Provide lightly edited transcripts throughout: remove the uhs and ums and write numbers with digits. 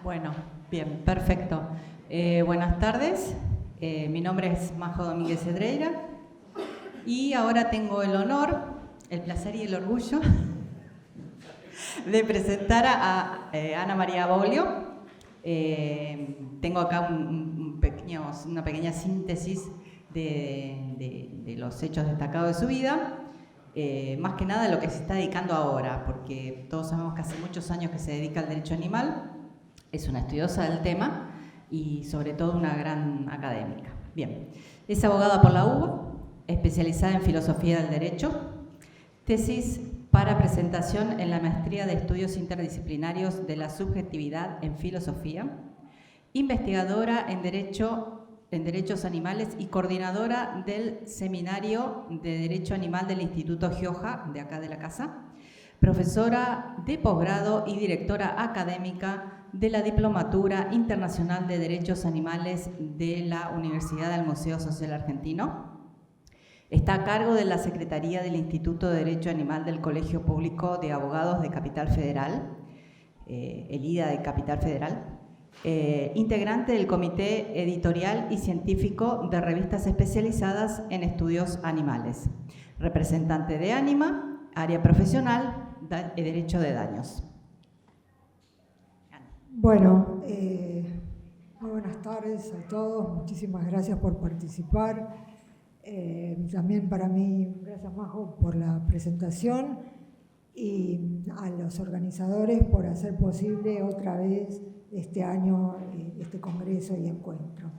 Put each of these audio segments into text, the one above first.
Bueno, bien, perfecto. Buenas tardes, mi nombre es Majo Domínguez Cedreira y ahora tengo el honor, el placer y el orgullo de presentar a Ana María Boglio. Tengo acá una pequeña síntesis de los hechos destacados de su vida. Más que nada lo que se está dedicando ahora, porque todos sabemos que hace muchos años que se dedica al derecho animal, es una estudiosa del tema y sobre todo una gran académica. Bien, es abogada por la UBA, especializada en filosofía del derecho, tesis para presentación en la maestría de estudios interdisciplinarios de la subjetividad en filosofía, investigadora en derechos animales y coordinadora del Seminario de Derecho Animal del Instituto Gioja, de acá de la casa, profesora de posgrado y directora académica de la Diplomatura Internacional de Derechos Animales de la Universidad del Museo Social Argentino. Está a cargo de la Secretaría del Instituto de Derecho Animal del Colegio Público de Abogados de Capital Federal, el IDA de Capital Federal. Integrante del Comité Editorial y Científico de revistas especializadas en estudios animales, representante de Anima, área profesional, derecho de daños. Bueno, muy buenas tardes a todos, muchísimas gracias por participar. También para mí, gracias Majo por la presentación y a los organizadores por hacer posible otra vez este año este congreso y encuentro.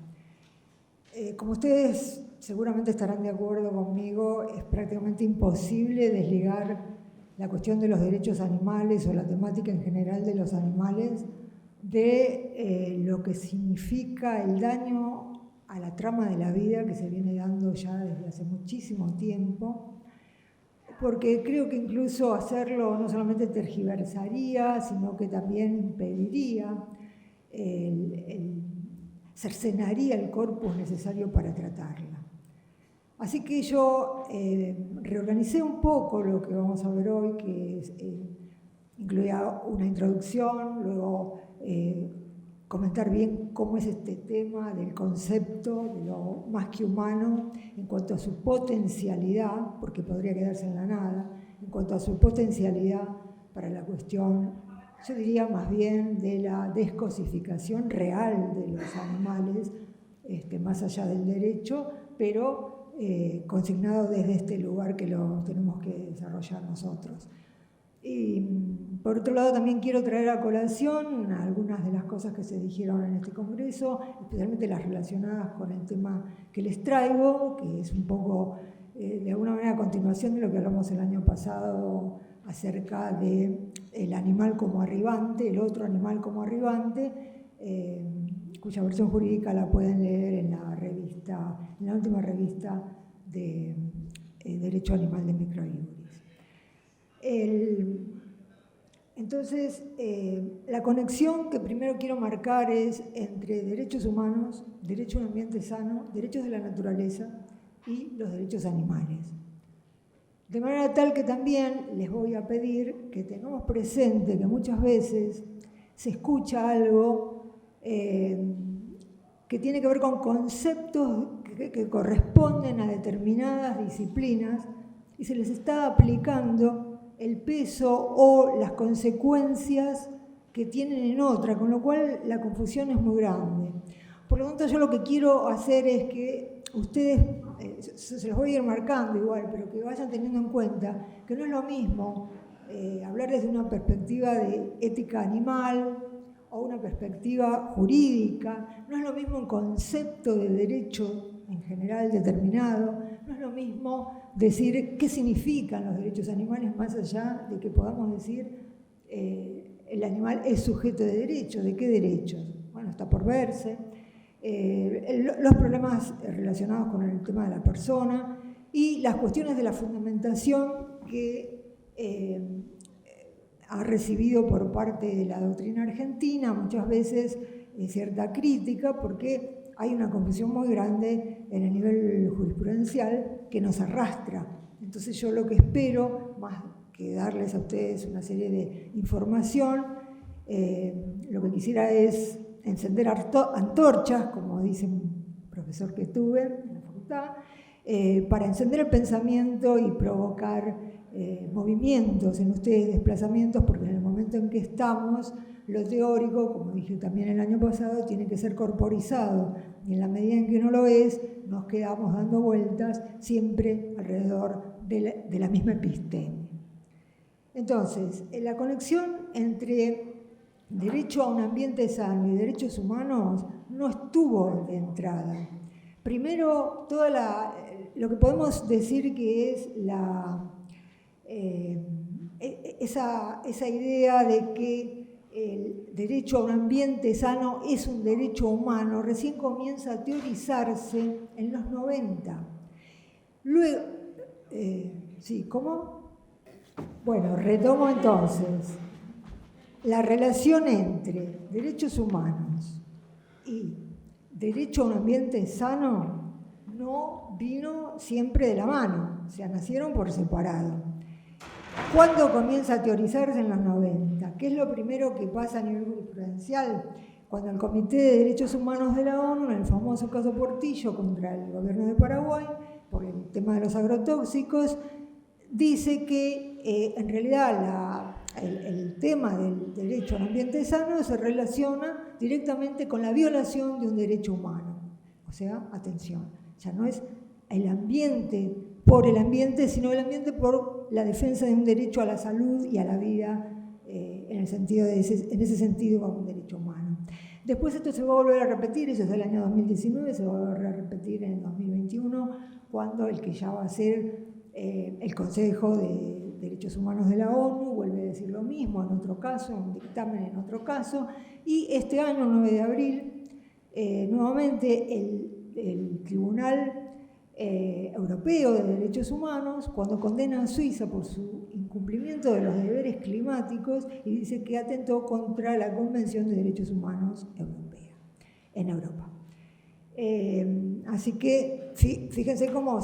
Como ustedes seguramente estarán de acuerdo conmigo, es prácticamente imposible desligar la cuestión de los derechos animales o la temática en general de los animales de lo que significa el daño a la trama de la vida que se viene dando ya desde hace muchísimo tiempo, porque creo que incluso hacerlo no solamente tergiversaría, sino que también impediría, cercenaría el corpus necesario para tratarla. Así que yo reorganicé un poco lo que vamos a ver hoy, que incluía una introducción, luego comentar bien cómo es este tema del concepto de lo más que humano en cuanto a su potencialidad, porque podría quedarse en la nada, en cuanto a su potencialidad para la cuestión, yo diría más bien de la descosificación real de los animales, más allá del derecho, pero consignado desde este lugar que lo tenemos que desarrollar nosotros. Y por otro lado también quiero traer a colación algunas de las cosas que se dijeron en este congreso, especialmente las relacionadas con el tema que les traigo, que es un poco de alguna manera a continuación de lo que hablamos el año pasado acerca del animal como arribante, el otro animal como arribante, cuya versión jurídica la pueden leer en la última revista de Derecho Animal de Microiuris. Entonces, la conexión que primero quiero marcar es entre derechos humanos, derecho a un ambiente sano, derechos de la naturaleza y los derechos animales. De manera tal que también les voy a pedir que tengamos presente que muchas veces se escucha algo que tiene que ver con conceptos que corresponden a determinadas disciplinas y se les está aplicando el peso o las consecuencias que tienen en otra, con lo cual la confusión es muy grande. Por lo tanto, yo lo que quiero hacer es que ustedes, se los voy a ir marcando igual, pero que vayan teniendo en cuenta que no es lo mismo hablar desde una perspectiva de ética animal o una perspectiva jurídica, no es lo mismo un concepto de derecho en general determinado, no es lo mismo decir qué significan los derechos animales más allá de que podamos decir el animal es sujeto de derecho, ¿de qué derechos? Bueno, está por verse. Los problemas relacionados con el tema de la persona y las cuestiones de la fundamentación que ha recibido por parte de la doctrina argentina muchas veces cierta crítica porque hay una confusión muy grande en el nivel jurisprudencial que nos arrastra. Entonces yo lo que espero, más que darles a ustedes una serie de información, Lo que quisiera es encender antorchas, como dice un profesor que tuve en la facultad, para encender el pensamiento y provocar movimientos en ustedes, desplazamientos, porque en el momento en que estamos, lo teórico, como dije también el año pasado, tiene que ser corporizado, y en la medida en que no lo es, nos quedamos dando vueltas siempre alrededor de la misma epistemia. Entonces, la conexión entre derecho a un ambiente sano y derechos humanos no estuvo de entrada. Primero, lo que podemos decir que es esa idea de que el derecho a un ambiente sano es un derecho humano, recién comienza a teorizarse en los 90. Luego, sí, ¿cómo? Bueno, retomo entonces. La relación entre derechos humanos y derecho a un ambiente sano no vino siempre de la mano, o sea, nacieron por separado. ¿Cuándo comienza a teorizarse? En los 90. ¿Qué es lo primero que pasa a nivel jurisprudencial? Cuando el Comité de Derechos Humanos de la ONU, en el famoso caso Portillo contra el gobierno de Paraguay, por el tema de los agrotóxicos, dice que en realidad el tema del derecho a un ambiente sano se relaciona directamente con la violación de un derecho humano. O sea, atención, ya no es el ambiente por el ambiente, sino el ambiente por la defensa de un derecho a la salud y a la vida, en ese sentido como un derecho humano. Después esto se va a volver a repetir, eso es del año 2019, se va a volver a repetir en el 2021, cuando el que ya va a ser el Consejo de Derechos Humanos de la ONU vuelve a decir lo mismo en otro caso, un dictamen en otro caso, y este año, 9 de abril, nuevamente el Tribunal Europeo de Derechos Humanos, cuando condena a Suiza por su incumplimiento de los deberes climáticos y dice que atentó contra la Convención de Derechos Humanos Europea, en Europa. Así que fíjense cómo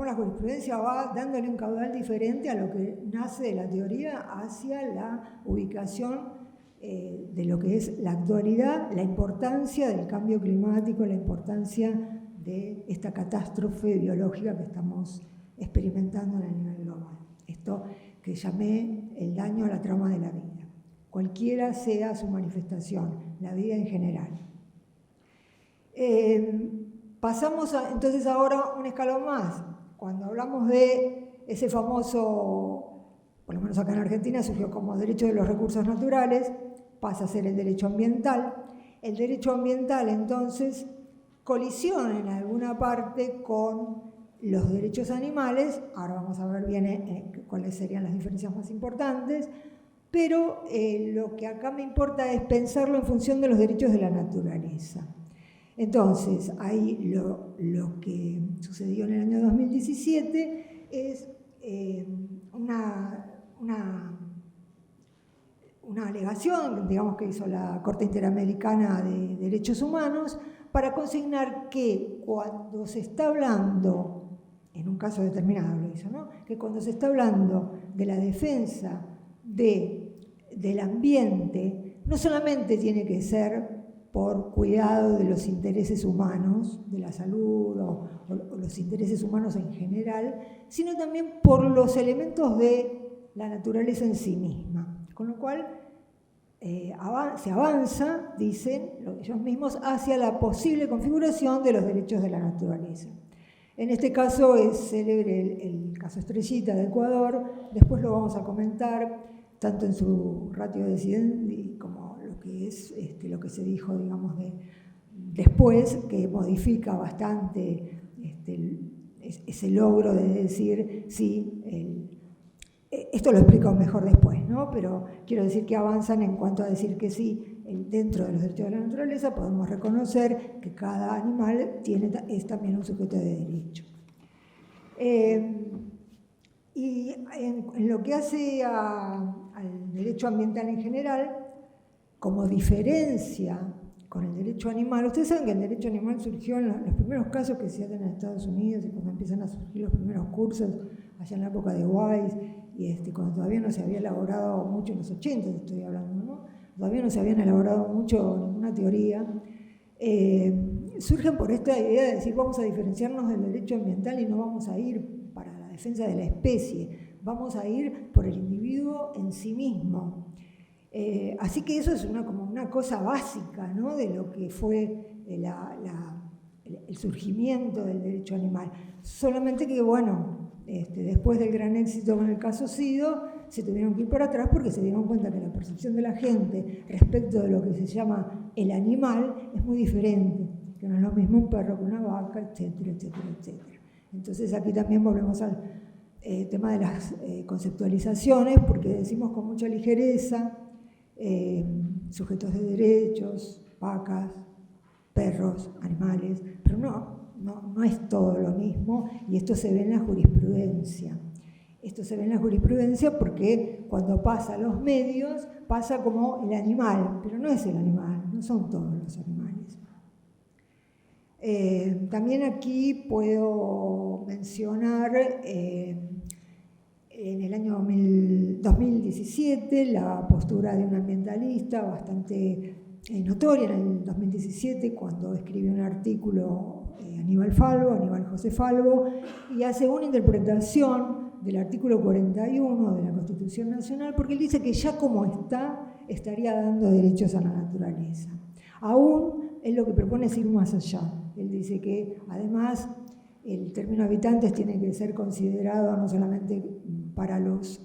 la jurisprudencia va dándole un caudal diferente a lo que nace de la teoría hacia la ubicación de lo que es la actualidad, la importancia del cambio climático, la importancia de esta catástrofe biológica que estamos experimentando a nivel global. Esto que llamé el daño a la trama de la vida, cualquiera sea su manifestación, la vida en general. Pasamos entonces ahora un escalón más. Cuando hablamos de ese famoso, por lo menos acá en Argentina, surgió como derecho de los recursos naturales, pasa a ser el derecho ambiental. El derecho ambiental entonces colisiona en alguna parte con los derechos animales, ahora vamos a ver bien cuáles serían las diferencias más importantes, pero lo que acá me importa es pensarlo en función de los derechos de la naturaleza. Entonces, ahí lo que sucedió en el año 2017 es una alegación, digamos, que hizo la Corte Interamericana de Derechos Humanos para consignar que cuando se está hablando, en un caso determinado lo hizo, ¿no?, que cuando se está hablando de la defensa del ambiente, no solamente tiene que ser por cuidado de los intereses humanos, de la salud o los intereses humanos en general, sino también por los elementos de la naturaleza en sí misma. Con lo cual se avanza, dicen ellos mismos, hacia la posible configuración de los derechos de la naturaleza. En este caso es célebre el caso Estrellita de Ecuador, después lo vamos a comentar, tanto en su ratio decidendi como lo que es lo que se dijo, digamos, después, que modifica bastante ese logro de decir, sí, esto lo explico mejor después, ¿no? Pero quiero decir que avanzan en cuanto a decir que sí, dentro de los derechos de la naturaleza podemos reconocer que cada animal es también un sujeto de derecho. Y en lo que hace al derecho ambiental en general, como diferencia con el derecho animal, ustedes saben que el derecho animal surgió en los primeros casos que se hacen en Estados Unidos y cuando empiezan a surgir los primeros cursos, allá en la época de Wise, y cuando todavía no se había elaborado mucho en los 80, estoy hablando, ¿no?, todavía no se habían elaborado ninguna teoría, surgen por esta idea de decir vamos a diferenciarnos del derecho ambiental y no vamos a ir para la defensa de la especie, vamos a ir por el individuo en sí mismo. Así que eso es como una cosa básica, ¿no?, de lo que fue el surgimiento del derecho animal. Solamente que, bueno, después del gran éxito con el caso Sido, se tuvieron que ir para atrás porque se dieron cuenta que la percepción de la gente respecto de lo que se llama el animal es muy diferente, que no es lo mismo un perro que una vaca, etcétera, etcétera, etcétera. Entonces aquí también volvemos al tema de las conceptualizaciones, porque decimos con mucha ligereza sujetos de derechos, vacas, perros, animales, pero no es todo lo mismo, y esto se ve en la jurisprudencia. Esto se ve en la jurisprudencia porque cuando pasa a los medios pasa como el animal, pero no es el animal, no son todos los animales. También aquí puedo mencionar en el año 2017 la postura de un ambientalista bastante notoria en el 2017 cuando escribe un artículo Aníbal José Falvo, y hace una interpretación del artículo 41 de la Constitución Nacional, porque él dice que ya como estaría dando derechos a la naturaleza. Aún él lo que propone es ir más allá. Él dice que además el término habitantes tiene que ser considerado no solamente para los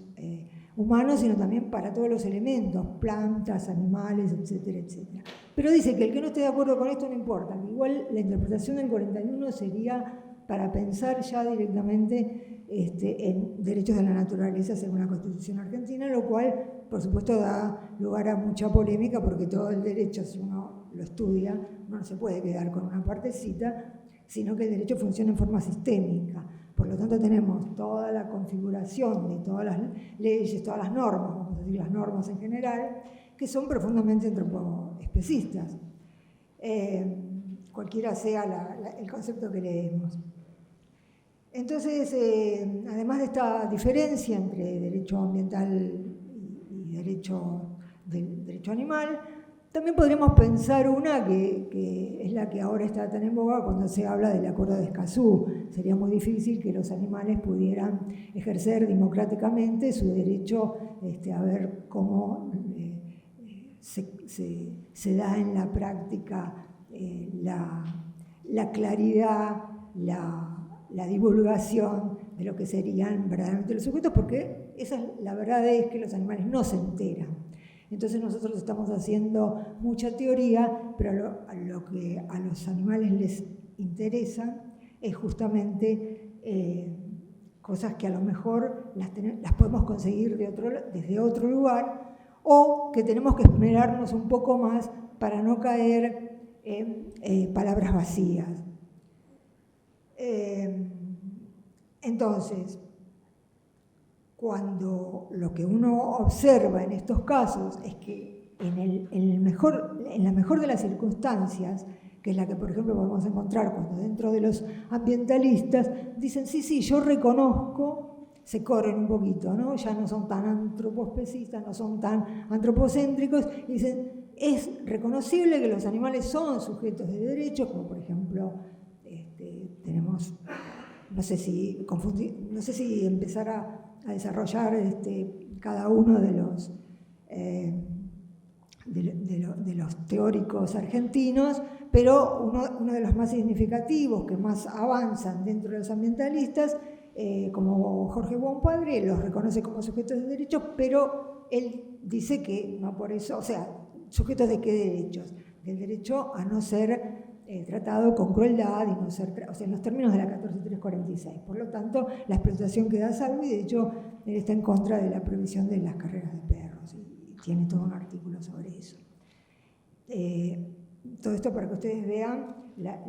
humanos, sino también para todos los elementos, plantas, animales, etcétera, etcétera. Pero dice que el que no esté de acuerdo con esto no importa, que igual la interpretación del 41 sería para pensar ya directamente en derechos de la naturaleza según la Constitución argentina, lo cual, por supuesto, da lugar a mucha polémica, porque todo el derecho, si uno lo estudia, uno no se puede quedar con una partecita, sino que el derecho funciona en forma sistémica. Por lo tanto, tenemos toda la configuración de todas las leyes, todas las normas, vamos a decir las normas en general, que son profundamente antropoespecistas, cualquiera sea el concepto que leemos. Entonces, además de esta diferencia entre derecho ambiental y derecho animal, también podríamos pensar una que es la que ahora está tan en boga cuando se habla del Acuerdo de Escazú. Sería muy difícil que los animales pudieran ejercer democráticamente su derecho a ver cómo se da en la práctica la claridad, la divulgación de lo que serían verdaderamente los sujetos, porque la verdad es que los animales no se enteran. Entonces nosotros estamos haciendo mucha teoría, pero lo que a los animales les interesa es justamente cosas que a lo mejor las podemos conseguir desde otro lugar, o que tenemos que esmerarnos un poco más para no caer en palabras vacías. Entonces, cuando lo que uno observa en estos casos es que en la mejor de las circunstancias, que es la que, por ejemplo, podemos encontrar cuando dentro de los ambientalistas dicen, sí, yo reconozco, se corren un poquito, ¿no? Ya no son tan antropospecistas, no son tan antropocéntricos, y dicen, es reconocible que los animales son sujetos de derechos, como por ejemplo, tenemos, no sé si empezar a desarrollar cada uno de los teóricos argentinos, pero uno de los más significativos, que más avanzan dentro de los ambientalistas, como Jorge Buonpadre, los reconoce como sujetos de derechos, pero él dice que no por eso, o sea, ¿sujetos de qué derechos? Del derecho a no ser tratado con crueldad y no ser, o sea, en los términos de la 14346. Por lo tanto, la explotación queda a salvo, y de hecho él está en contra de la prohibición de las carreras de perros y tiene todo un artículo sobre eso. Todo esto para que ustedes vean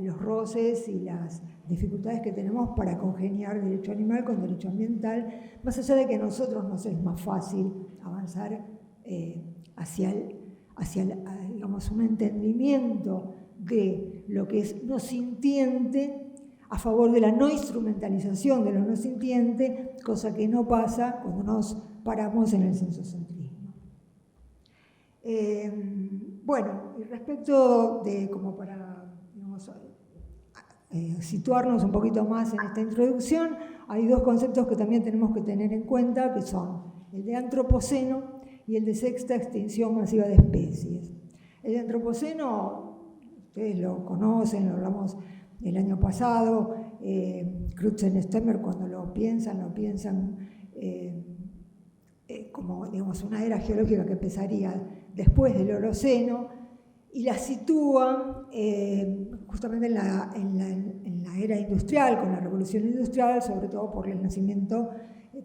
los roces y las dificultades que tenemos para congeniar derecho animal con derecho ambiental, más allá de que a nosotros nos es más fácil avanzar hacia digamos, un entendimiento de lo que es no sintiente a favor de la no instrumentalización de lo no sintiente, cosa que no pasa cuando nos paramos en el sensocentrismo. Bueno, y respecto de, como para, digamos, situarnos un poquito más en esta introducción, hay dos conceptos que también tenemos que tener en cuenta, que son el de antropoceno y el de sexta extinción masiva de especies. El de antropoceno, ustedes lo conocen, lo hablamos el año pasado, Krutzenstemer cuando lo piensan como, digamos, una era geológica que empezaría después del Holoceno, y la sitúan justamente en la era industrial, con la revolución industrial, sobre todo por el nacimiento,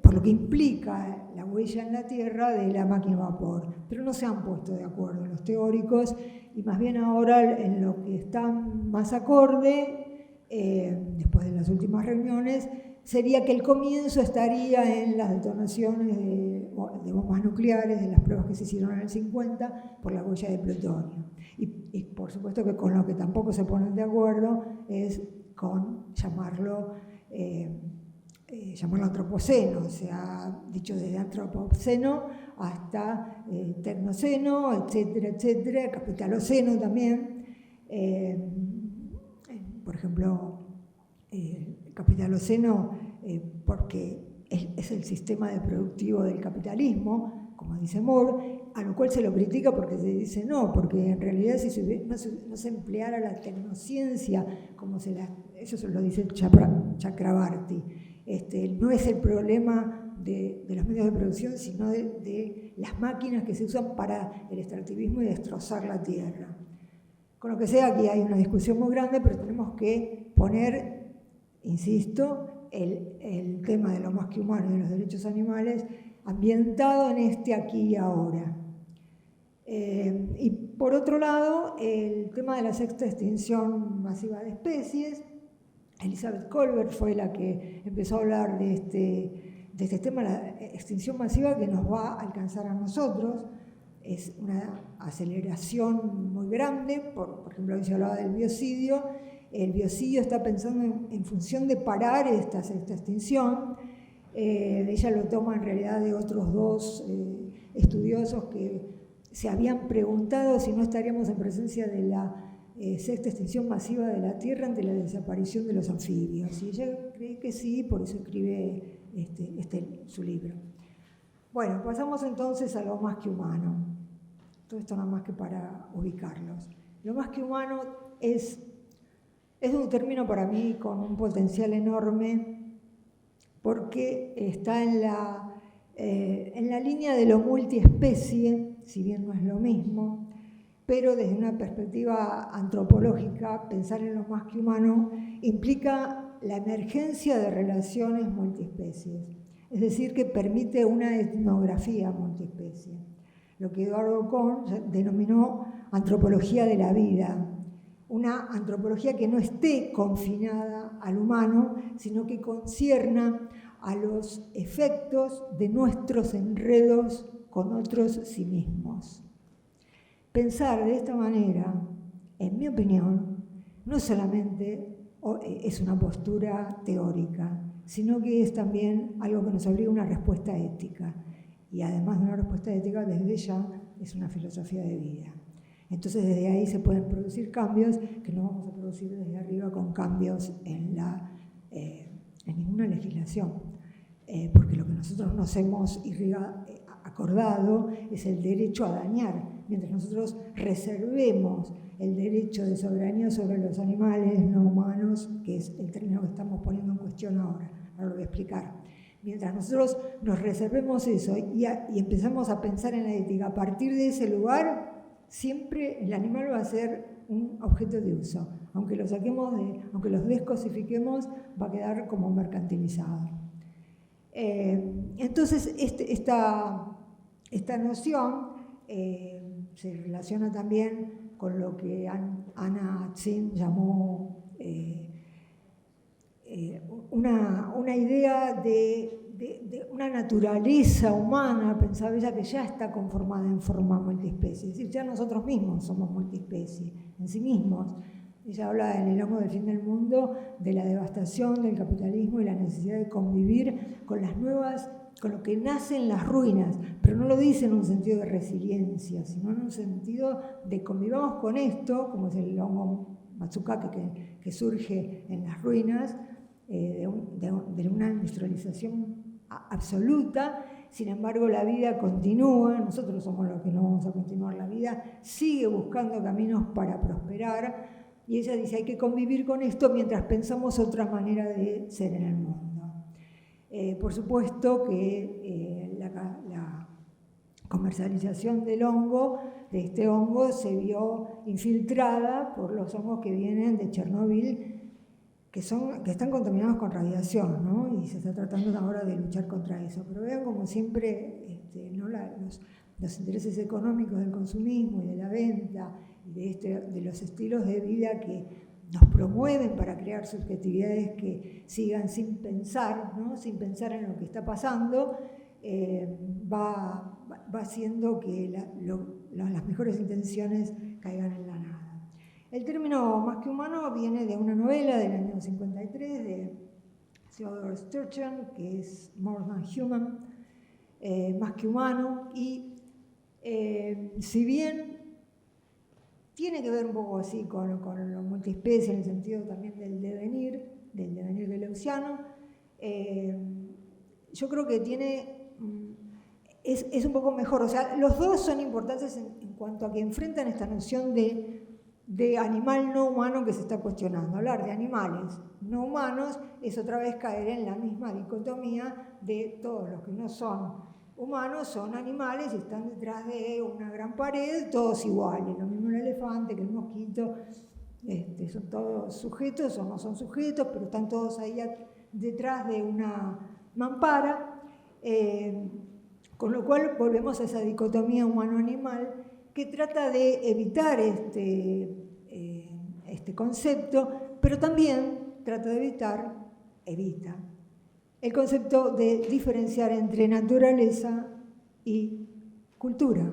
por lo que implica la huella en la Tierra de la máquina a vapor. Pero no se han puesto de acuerdo los teóricos, y más bien ahora en lo que está más acorde, después de las últimas reuniones, sería que el comienzo estaría en las detonaciones de bombas nucleares, de las pruebas que se hicieron en el 50 por la huella de plutonio. Y por supuesto que con lo que tampoco se ponen de acuerdo es con llamarlo antropoceno. Se ha dicho desde antropoceno hasta tecnoceno, etcétera, etcétera, capitaloceno también. Por ejemplo, capitaloceno porque es el sistema de productivo del capitalismo, como dice Moore, a lo cual se lo critica porque se dice no, porque en realidad si no se empleara la tecnociencia, como eso se lo dice Chakrabarty, no es el problema de los medios de producción, sino de las máquinas que se usan para el extractivismo y destrozar la tierra. Con lo que sea, aquí hay una discusión muy grande, pero tenemos que poner, insisto, el tema de lo más que humano y de los derechos animales ambientado en aquí y ahora. Y por otro lado, el tema de la sexta extinción masiva de especies. Elizabeth Kolbert fue la que empezó a hablar de este tema, la extinción masiva que nos va a alcanzar a nosotros. Es una aceleración muy grande, por ejemplo, hoy se hablaba del biocidio. El biocidio está pensando en función de parar esta sexta extinción. Ella lo toma en realidad de otros dos estudiosos que se habían preguntado si no estaríamos en presencia de la sexta extinción masiva de la Tierra ante la desaparición de los anfibios. Y ella cree que sí, por eso escribe su libro. Bueno, pasamos entonces a lo más que humano. Todo esto nada más que para ubicarlos. Lo más que humano es un término para mí con un potencial enorme porque está en la línea de lo multiespecie, si bien no es lo mismo, pero desde una perspectiva antropológica, pensar en lo más que humano implica la emergencia de relaciones multiespecies, es decir, que permite una etnografía multiespecie, lo que Eduardo Kohn denominó antropología de la vida, una antropología que no esté confinada al humano, sino que concierna a los efectos de nuestros enredos con otros sí mismos. Pensar de esta manera, en mi opinión, no solamente es una postura teórica, sino que es también algo que nos obliga a una respuesta ética. Y además de una respuesta ética, desde ya es una filosofía de vida. Entonces desde ahí se pueden producir cambios que no vamos a producir desde arriba con cambios en ninguna legislación, porque lo que nosotros nos hemos acordado es el derecho a dañar, mientras nosotros reservemos el derecho de soberanía sobre los animales no humanos, que es el término que estamos poniendo en cuestión ahora lo voy a explicar. Mientras nosotros nos reservemos eso y empezamos a pensar en la ética a partir de ese lugar, siempre el animal va a ser un objeto de uso. Aunque lo saquemos aunque los descosifiquemos, va a quedar como mercantilizado. Entonces, esta noción se relaciona también con lo que Anna Zinn llamó una idea de una naturaleza humana, pensaba ella, que ya está conformada en forma multiespecie. Es decir, ya nosotros mismos somos multiespecie, en sí mismos. Ella habla en El hongo del fin del mundo de la devastación del capitalismo y la necesidad de convivir con las nuevas con lo que nacen las ruinas, pero no lo dice en un sentido de resiliencia, sino en un sentido de convivamos con esto, como es el hongo Matsukake que surge en las ruinas, de una industrialización absoluta. Sin embargo, la vida continúa, nosotros somos los que no vamos a continuar, la vida sigue buscando caminos para prosperar, y ella dice, hay que convivir con esto mientras pensamos otra manera de ser en el mundo. Por supuesto que la comercialización del hongo, de este hongo, se vio infiltrada por los hongos que vienen de Chernobyl, que están contaminados con radiación, ¿no? Y se está tratando ahora de luchar contra eso. Pero vean como siempre ¿no? los intereses económicos del consumismo y de la venta y de los estilos de vida que nos promueven para crear subjetividades que sigan sin pensar, ¿no? Sin pensar en lo que está pasando, va haciendo que las mejores intenciones caigan en la nada. El término más que humano viene de una novela del año 53 de Theodore Sturgeon, que es More Than Human, más que humano, y si bien tiene que ver un poco así con lo multiespecie, en el sentido también del devenir deleuziano, yo creo que es un poco mejor. O sea, los dos son importantes en cuanto a que enfrentan esta noción de animal no humano que se está cuestionando. Hablar de animales no humanos es otra vez caer en la misma dicotomía de todos los que no son humanos son animales y están detrás de una gran pared, todos iguales. Lo mismo el elefante que el mosquito, son todos sujetos o no son sujetos, pero están todos ahí detrás de una mampara, con lo cual volvemos a esa dicotomía humano-animal que trata de evitar este concepto, pero también trata de evita el concepto de diferenciar entre naturaleza y cultura.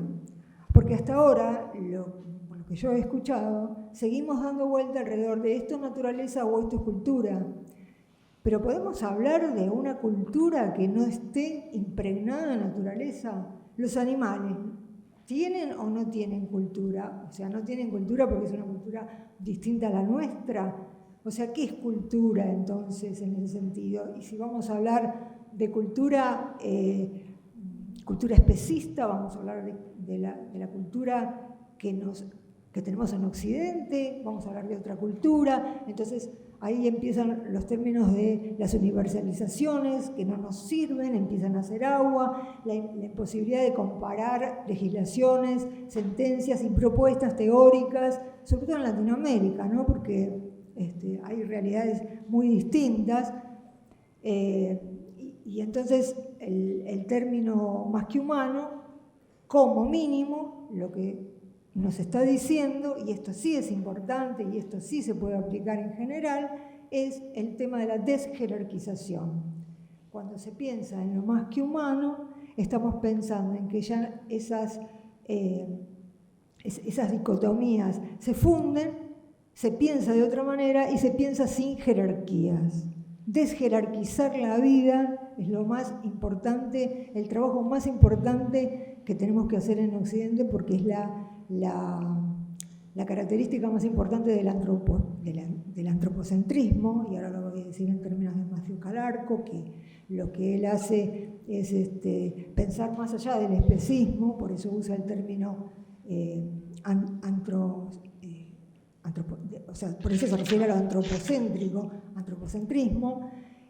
Porque hasta ahora, lo que yo he escuchado, seguimos dando vuelta alrededor de esto es naturaleza o esto es cultura. Pero ¿podemos hablar de una cultura que no esté impregnada en naturaleza? Los animales, ¿tienen o no tienen cultura? O sea, no tienen cultura porque es una cultura distinta a la nuestra. O sea, ¿qué es cultura entonces en ese sentido? Y si vamos a hablar de cultura especista, vamos a hablar de la cultura que tenemos en Occidente, vamos a hablar de otra cultura. Entonces ahí empiezan los términos de las universalizaciones que no nos sirven, empiezan a hacer agua, la imposibilidad de comparar legislaciones, sentencias y propuestas teóricas, sobre todo en Latinoamérica, ¿no? Porque hay realidades muy distintas, y entonces el término más que humano, como mínimo, lo que nos está diciendo, y esto sí es importante y esto sí se puede aplicar en general, es el tema de la desjerarquización. Cuando se piensa en lo más que humano, estamos pensando en que ya esas dicotomías se funden, se piensa de otra manera y se piensa sin jerarquías. Desjerarquizar la vida es lo más importante, el trabajo más importante que tenemos que hacer en Occidente, porque es la característica más importante del antropocentrismo, y ahora lo voy a decir en términos de Matthew Calarco, que lo que él hace es pensar más allá del especismo, por eso usa el término por eso se refiere a lo antropocentrismo,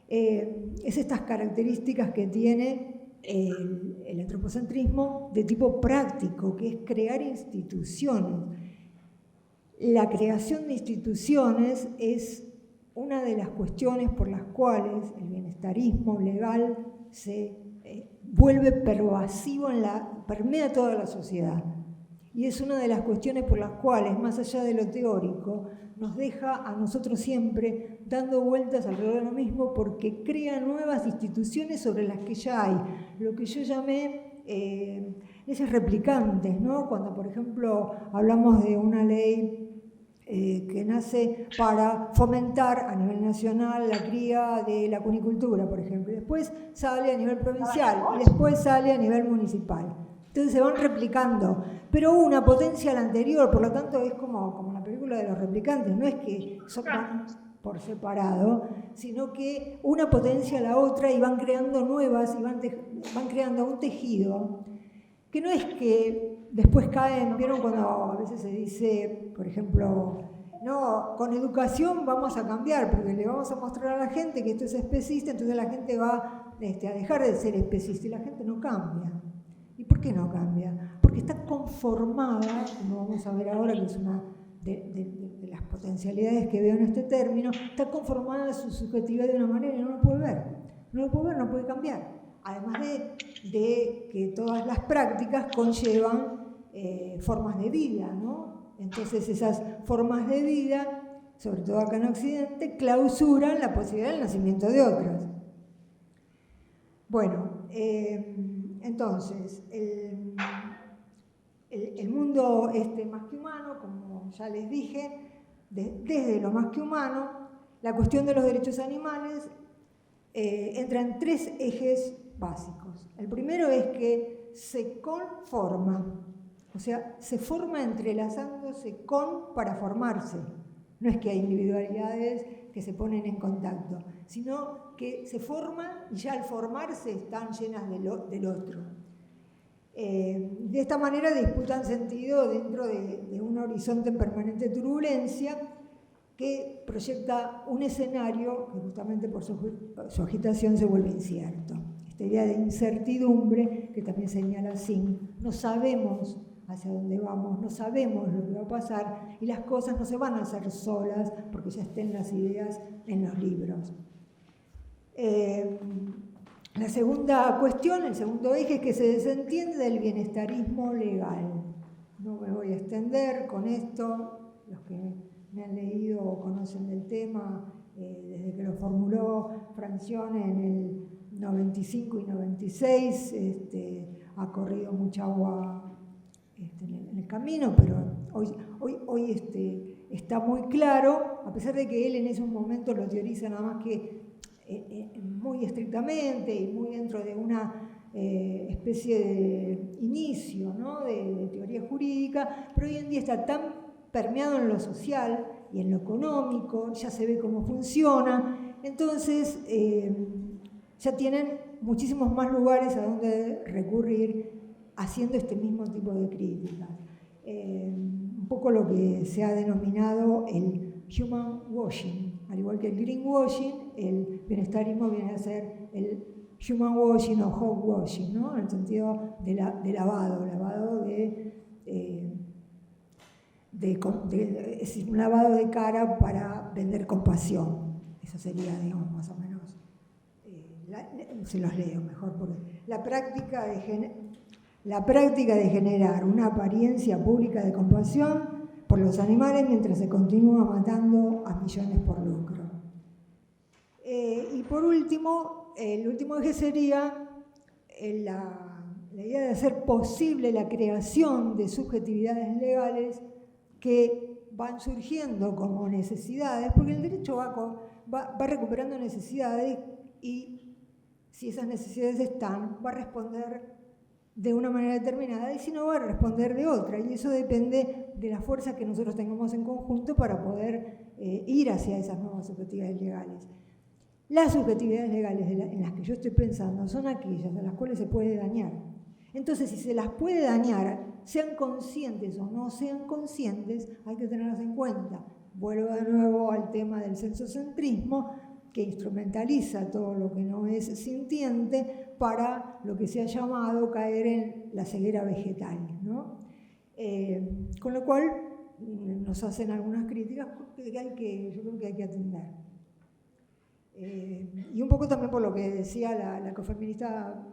es estas características que tiene el antropocentrismo de tipo práctico, que es crear instituciones. La creación de instituciones es una de las cuestiones por las cuales el bienestarismo legal se vuelve pervasivo, permea toda la sociedad. Y es una de las cuestiones por las cuales, más allá de lo teórico, nos deja a nosotros siempre dando vueltas alrededor de lo mismo, porque crea nuevas instituciones sobre las que ya hay. Lo que yo llamé leyes replicantes, ¿no? Cuando, por ejemplo, hablamos de una ley que nace para fomentar a nivel nacional la cría de la cunicultura, por ejemplo. Después sale a nivel provincial y después sale a nivel municipal. Entonces se van replicando, pero una potencia a la anterior, por lo tanto es como la película de los replicantes, no es que son por separado, sino que una potencia a la otra y van creando nuevas y van creando un tejido que no es que después caen, ¿vieron cuando a veces se dice, por ejemplo, no, con educación vamos a cambiar, porque le vamos a mostrar a la gente que esto es especista, entonces la gente va a dejar de ser especista y la gente no cambia. ¿Y por qué no cambia? Porque está conformada, como vamos a ver ahora, que es una de las potencialidades que veo en este término, está conformada su subjetividad de una manera y no lo puede ver. No lo puede ver, no puede cambiar. Además de que todas las prácticas conllevan formas de vida, ¿no? Entonces esas formas de vida, sobre todo acá en Occidente, clausuran la posibilidad del nacimiento de otras. Bueno, entonces, el mundo más que humano, como ya les dije, desde lo más que humano, la cuestión de los derechos animales entra en 3 ejes básicos. El primero es que se conforma, o sea, se forma entrelazándose con para formarse. No es que hay individualidades que se ponen en contacto, sino que se forman y ya al formarse están llenas del otro. De esta manera disputan sentido dentro de un horizonte en permanente turbulencia que proyecta un escenario que justamente por su agitación se vuelve incierto. Esta idea de incertidumbre que también señala Singh, no sabemos hacia dónde vamos, no sabemos lo que va a pasar y las cosas no se van a hacer solas porque ya estén las ideas en los libros. La segunda cuestión, el segundo eje es que se desentiende del bienestarismo legal. No me voy a extender con esto, los que me han leído o conocen del tema, desde que lo formuló Francione en el 95 y 96, ha corrido mucha agua en el camino, pero hoy está muy claro, a pesar de que él en esos momentos lo teoriza nada más que muy estrictamente y muy dentro de una especie de inicio, ¿no? de teoría jurídica, pero hoy en día está tan permeado en lo social y en lo económico, ya se ve cómo funciona, entonces ya tienen muchísimos más lugares a donde recurrir haciendo este mismo tipo de críticas. Un poco lo que se ha denominado el human washing, al igual que el greenwashing, el bienestarismo viene a ser el human washing o hog washing, ¿no? En el sentido de lavado es un lavado de cara para vender compasión. Eso sería, digamos, más o menos, se los leo mejor, porque la práctica de generar una apariencia pública de compasión por los animales mientras se continúa matando a millones por lucro. Y por último, el último eje sería la idea de hacer posible la creación de subjetividades legales que van surgiendo como necesidades, porque el derecho va recuperando necesidades y si esas necesidades están, va a responder de una manera determinada y si no va a responder de otra, y eso depende de la fuerza que nosotros tengamos en conjunto para poder ir hacia esas nuevas subjetividades legales. Las subjetividades legales en las que yo estoy pensando son aquellas a las cuales se puede dañar. Entonces, si se las puede dañar, sean conscientes o no sean conscientes, hay que tenerlas en cuenta. Vuelvo de nuevo al tema del sensocentrismo, que instrumentaliza todo lo que no es sintiente para lo que se ha llamado caer en la ceguera vegetal, ¿no? Con lo cual nos hacen algunas críticas que yo creo que hay que atender. Y un poco también por lo que decía la ecofeminista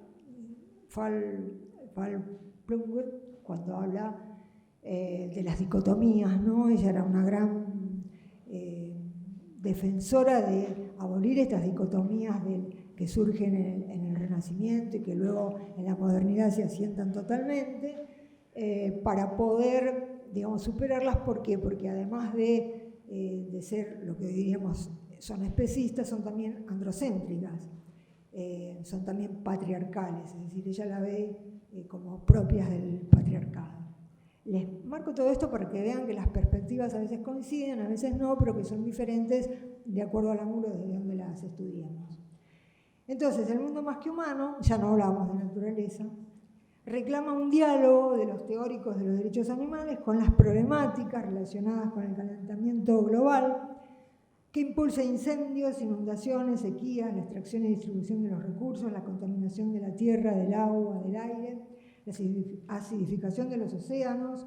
Val Plumwood cuando habla de las dicotomías, ¿no? Ella era una gran defensora de abolir estas dicotomías que surgen en el Renacimiento y que luego en la modernidad se asientan totalmente, para poder, digamos, superarlas. ¿Por qué? Porque además de de ser lo que diríamos son especistas, son también androcéntricas, son también patriarcales, es decir, ella la ve como propias del patriarcado. Les marco todo esto para que vean que las perspectivas a veces coinciden, a veces no, pero que son diferentes de acuerdo al ángulo desde donde las estudiemos. Entonces, el mundo más que humano, ya no hablamos de naturaleza, reclama un diálogo de los teóricos de los derechos animales con las problemáticas relacionadas con el calentamiento global, que impulsa incendios, inundaciones, sequías, la extracción y distribución de los recursos, la contaminación de la tierra, del agua, del aire, la acidificación de los océanos,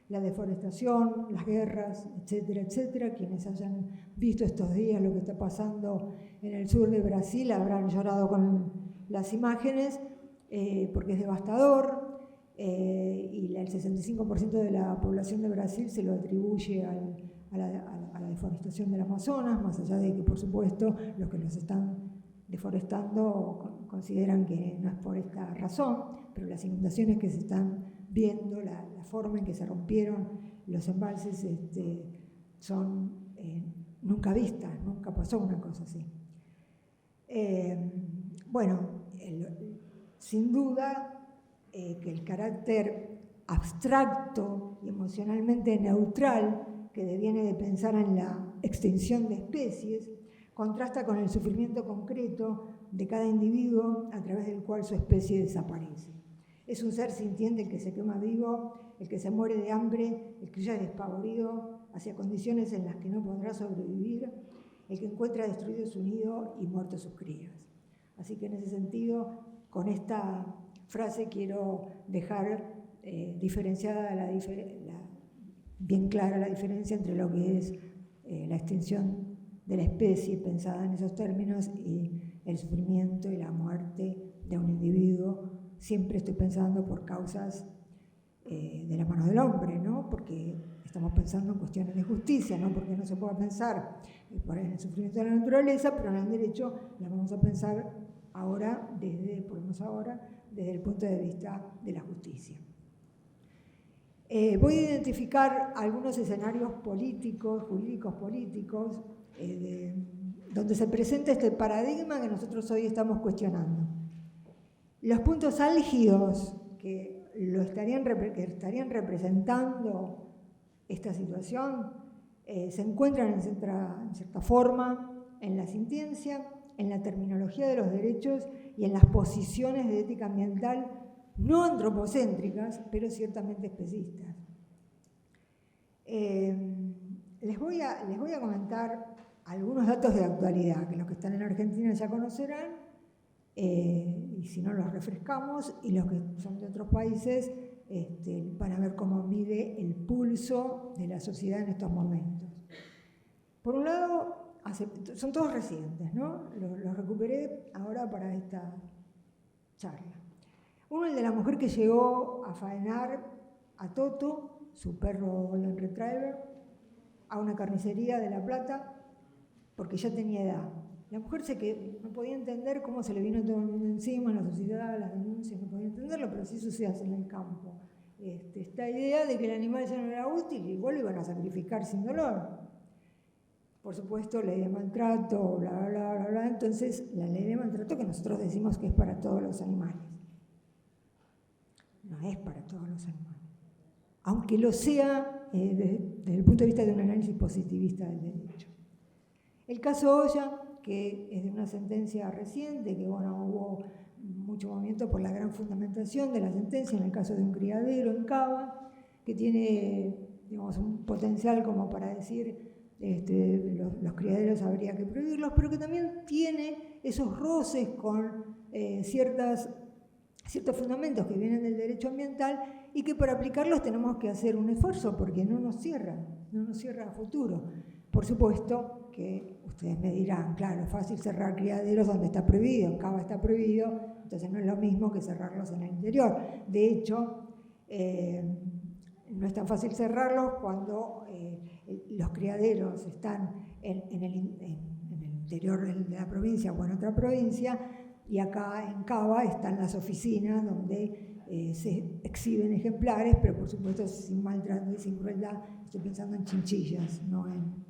la deforestación, las guerras, etcétera, etcétera. Quienes hayan visto estos días lo que está pasando en el sur de Brasil habrán llorado con las imágenes, porque es devastador, y el 65% de la población de Brasil se lo atribuye a la deforestación del Amazonas, más allá de que, por supuesto, los que los están deforestando consideran que no es por esta razón, pero las inundaciones que se están viendo, la forma en que se rompieron los embalses, son nunca vistas, nunca pasó una cosa así. Sin duda que el carácter abstracto y emocionalmente neutral que deviene de pensar en la extinción de especies contrasta con el sufrimiento concreto de cada individuo a través del cual su especie desaparece. Es un ser sintiente el que se quema vivo, el que se muere de hambre, el que huye despavorido hacia condiciones en las que no podrá sobrevivir, el que encuentra destruido su nido y muertos sus crías. Así que en ese sentido, con esta frase quiero dejar diferenciada bien clara la diferencia entre lo que es la extinción de la especie pensada en esos términos y el sufrimiento y la muerte de un individuo. Siempre estoy pensando por causas de la mano del hombre, ¿no? Porque estamos pensando en cuestiones de justicia, no porque no se pueda pensar por el sufrimiento de la naturaleza, pero en el derecho la vamos a pensar ahora, desde el punto de vista de la justicia. Voy a identificar algunos escenarios políticos, jurídicos políticos, donde se presenta este paradigma que nosotros hoy estamos cuestionando. Los puntos álgidos que estarían representando esta situación se encuentran en cierta forma en la sintiencia, en la terminología de los derechos y en las posiciones de ética ambiental no antropocéntricas, pero ciertamente especistas. Les voy a comentar algunos datos de actualidad, que los que están en Argentina ya conocerán, y si no los refrescamos, y los que son de otros países van a ver cómo mide el pulso de la sociedad en estos momentos. Por un lado, son todos recientes, ¿no? Los recuperé ahora para esta charla. Uno, el de la mujer que llegó a faenar a Toto, su perro Golden Retriever, a una carnicería de La Plata, porque ya tenía edad. La mujer no podía entender cómo se le vino todo el mundo encima, la sociedad, las denuncias, no podía entenderlo, pero sí eso se hace en el campo. Esta idea de que el animal ya no era útil y igual lo iban a sacrificar sin dolor. Por supuesto, ley de maltrato, bla, bla, bla, bla, bla. Entonces, la ley de maltrato que nosotros decimos que es para todos los animales. No es para todos los animales. Aunque lo sea desde el punto de vista de un análisis positivista del derecho. El caso Oya, que es de una sentencia reciente, que hubo mucho movimiento por la gran fundamentación de la sentencia en el caso de un criadero en Cava, que tiene, digamos, un potencial como para decir los criaderos habría que prohibirlos, pero que también tiene esos roces con ciertos fundamentos que vienen del derecho ambiental y que para aplicarlos tenemos que hacer un esfuerzo porque no nos cierra a futuro. Por supuesto que ustedes me dirán, claro, es fácil cerrar criaderos donde está prohibido, en Cava está prohibido, entonces no es lo mismo que cerrarlos en el interior. De hecho, no es tan fácil cerrarlos cuando los criaderos están en el interior de la provincia o en otra provincia, y acá en Cava están las oficinas donde se exhiben ejemplares, pero por supuesto sin maltrato y sin crueldad. Estoy pensando en chinchillas, no en...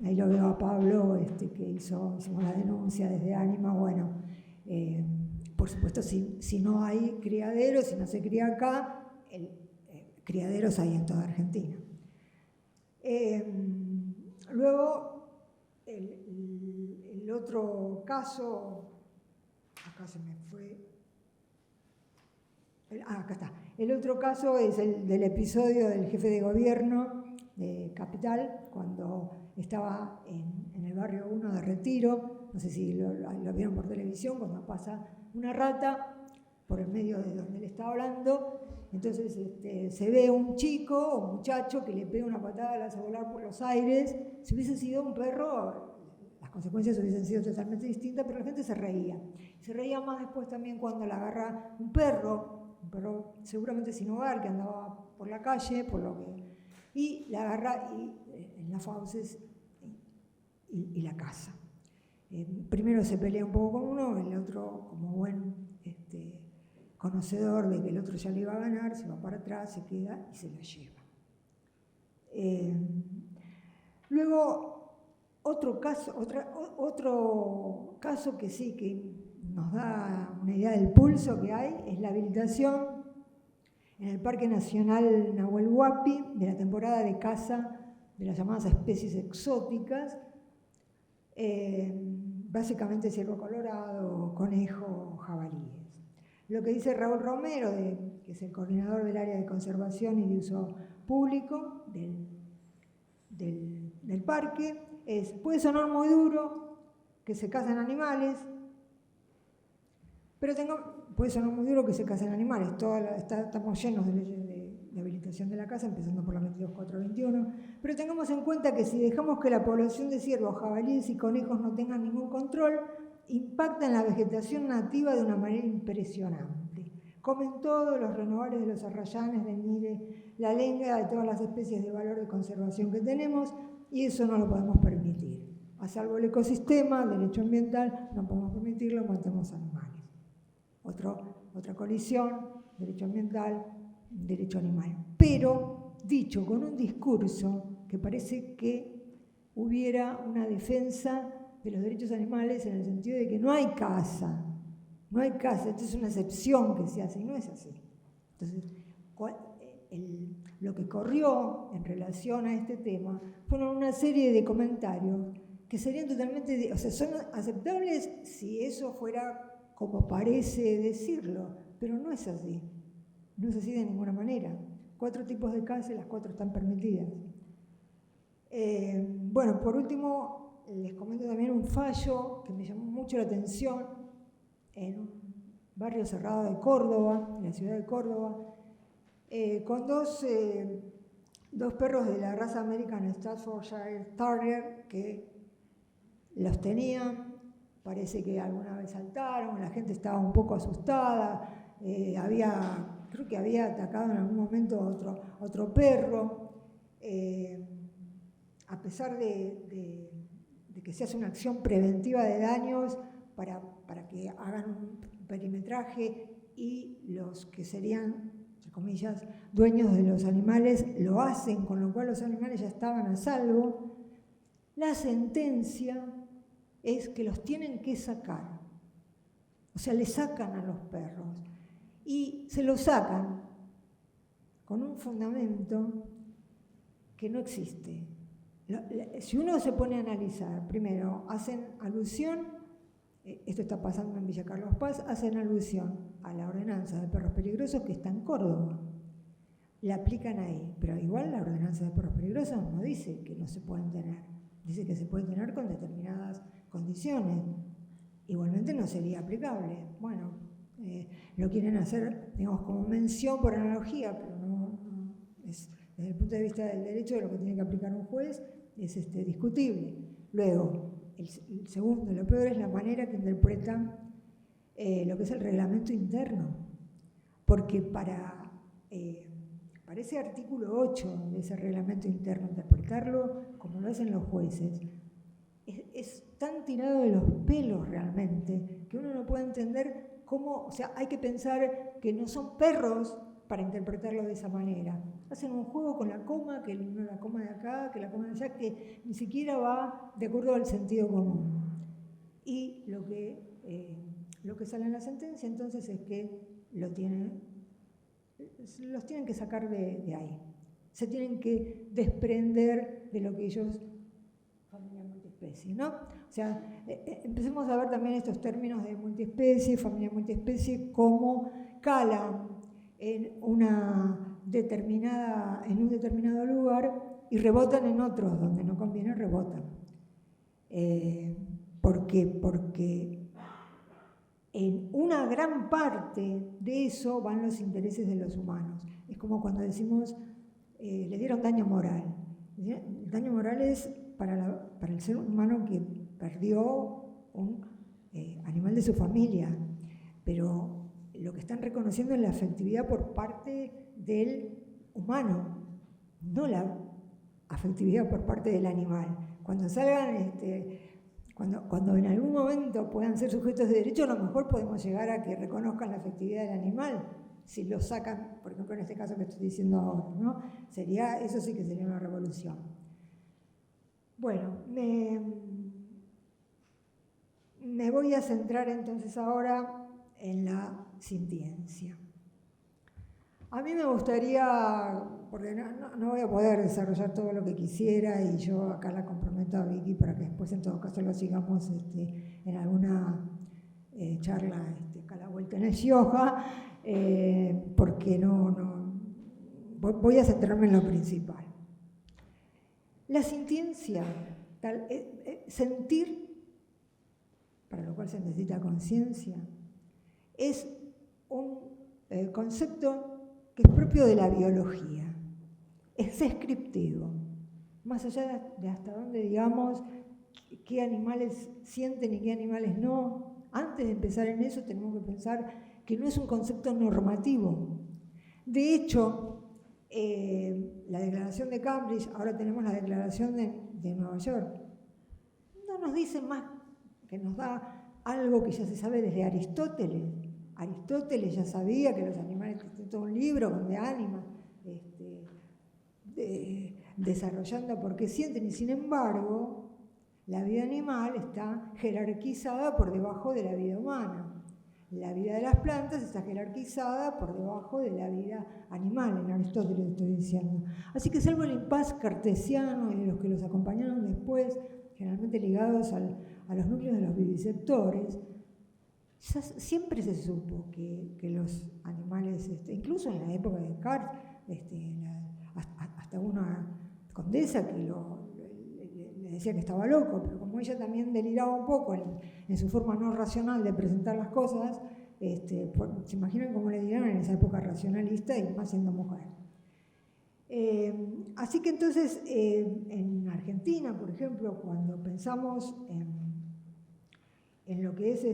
ahí lo veo a Pablo, que hicimos la denuncia desde Ánima. Bueno, por supuesto, si no hay criaderos, si no se cría acá, criaderos hay en toda Argentina. Luego, el otro caso, acá se me fue, acá está. El otro caso es el del episodio del jefe de gobierno de Capital, cuando estaba en el barrio 1 de Retiro, no sé si lo vieron por televisión, cuando pasa una rata por el medio de donde él está hablando. Entonces se ve un chico o muchacho que le pega una patada, la hace volar por los aires. Si hubiese sido un perro, las consecuencias hubiesen sido totalmente distintas, pero la gente se reía. Se reía más después también cuando la agarra un perro seguramente sin hogar, que andaba por la calle, y la agarra en las fauces y la caza. Primero se pelea un poco con uno, el otro, como buen conocedor de que el otro ya le iba a ganar, se va para atrás, se queda y se la lleva. Luego, otro caso que sí, que nos da una idea del pulso que hay, es la habilitación en el Parque Nacional Nahuel Huapi de la temporada de caza de las llamadas especies exóticas, básicamente ciervo colorado, conejo, jabalíes. Lo que dice Raúl Romero, que es el coordinador del área de conservación y de uso público del parque, puede sonar muy duro que se cazan animales, pero puede sonar muy duro que se cazan animales. Estamos llenos de leyes de habilitación de la caza, empezando por la 22.421, pero tengamos en cuenta que si dejamos que la población de ciervos, jabalíes y conejos no tengan ningún control, impacta en la vegetación nativa de una manera impresionante. Comen todos los renovales de los arrayanes, del nile, la lenga, de todas las especies de valor de conservación que tenemos, y eso no lo podemos permitir. A salvo el ecosistema, el derecho ambiental, no podemos permitirlo, matemos animales. Otra colisión, derecho ambiental, derecho animal. Pero dicho con un discurso que parece que hubiera una defensa de los derechos animales en el sentido de que no hay caza, esto es una excepción que se hace y no es así. Entonces, lo que corrió en relación a este tema fueron una serie de comentarios que serían totalmente, son aceptables si eso fuera como parece decirlo, pero no es así. No es así de ninguna manera. 4 tipos de caza y las 4 están permitidas. Bueno, por último, les comento también un fallo que me llamó mucho la atención en un barrio cerrado de Córdoba, en la ciudad de Córdoba, con dos perros de la raza American Staffordshire Terrier que los tenían. Parece que alguna vez saltaron, la gente estaba un poco asustada, creo que había atacado en algún momento a otro perro. A pesar de que se hace una acción preventiva de daños para que hagan un perimetraje y los que serían, entre comillas, dueños de los animales lo hacen, con lo cual los animales ya estaban a salvo, la sentencia es que los tienen que sacar. O sea, le sacan a los perros. Y se los sacan con un fundamento que no existe. Si uno se pone a analizar, primero, hacen alusión, esto está pasando en Villa Carlos Paz, hacen alusión a la ordenanza de perros peligrosos que está en Córdoba. La aplican ahí, pero igual la ordenanza de perros peligrosos no dice que no se pueden tener, dice que se pueden tener con determinadas condiciones. Igualmente no sería aplicable. Bueno, lo quieren hacer, digamos, como mención por analogía, pero no es, desde el punto de vista del derecho, de lo que tiene que aplicar un juez, es discutible. Luego, el segundo, lo peor es la manera que interpretan lo que es el reglamento interno, porque para ese artículo 8 de ese reglamento interno, interpretarlo como lo hacen los jueces, es tan tirado de los pelos realmente que uno no puede entender cómo, o sea, hay que pensar que no son perros para interpretarlo de esa manera. Hacen un juego con la coma, que no la coma de acá, que la coma de allá, que ni siquiera va de acuerdo al sentido común. Y lo que sale en la sentencia entonces es que los tienen que sacar de ahí. Se tienen que desprender de lo que ellos, familia multiespecie, ¿no? O sea, empecemos a ver también estos términos de multiespecie, familia multiespecie, cómo calan en un determinado lugar y rebotan en otros, donde no conviene rebotan. ¿Por qué? Porque en una gran parte de eso van los intereses de los humanos. Es como cuando decimos, le dieron daño moral. El daño moral es para el ser humano que perdió un animal de su familia, pero lo que están reconociendo es la afectividad por parte del humano, no la afectividad por parte del animal. Cuando salgan, cuando en algún momento puedan ser sujetos de derecho, a lo mejor podemos llegar a que reconozcan la afectividad del animal, si lo sacan, por ejemplo, en este caso que estoy diciendo ahora, ¿no? Eso sí que sería una revolución. Bueno, me voy a centrar entonces ahora en la sintiencia. A mí me gustaría, porque no voy a poder desarrollar todo lo que quisiera, y yo acá la comprometo a Vicky para que después en todo caso lo sigamos en alguna charla acá a la vuelta en el yoga, porque voy a centrarme en lo principal. La sintiencia, sentir, para lo cual se necesita conciencia, es un concepto que es propio de la biología, es descriptivo, más allá de hasta dónde digamos qué animales sienten y qué animales no. Antes de empezar en eso tenemos que pensar que no es un concepto normativo. De hecho, la Declaración de Cambridge, ahora tenemos la Declaración de Nueva York, no nos dice más, que nos da algo que ya se sabe desde Aristóteles. Aristóteles ya sabía que los animales, existe todo un libro donde anima, desarrollando por qué sienten, y sin embargo, la vida animal está jerarquizada por debajo de la vida humana. La vida de las plantas está jerarquizada por debajo de la vida animal, en Aristóteles estoy diciendo. Así que salvo el impasse cartesiano y de los que los acompañaron después, generalmente ligados a los núcleos de los vivisectores, siempre se supo que los animales, incluso en la época de Descartes, hasta una condesa que le decía que estaba loco, pero como ella también deliraba un poco en su forma no racional de presentar las cosas, se imaginan cómo le dirán en esa época racionalista y más siendo mujer. Así que entonces en Argentina, por ejemplo, cuando pensamos en lo que es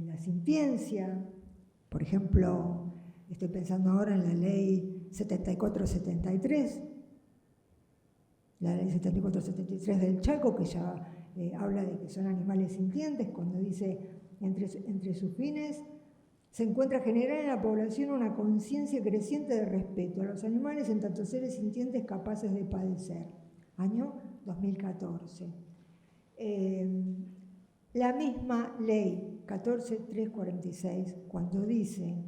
la sintiencia, por ejemplo, estoy pensando ahora en la ley 7473, la ley 7473 del Chaco, que ya habla de que son animales sintientes, cuando dice, entre sus fines, se encuentra generar en la población una conciencia creciente de respeto a los animales en tanto seres sintientes capaces de padecer. Año 2014. La misma ley 14346, cuando dice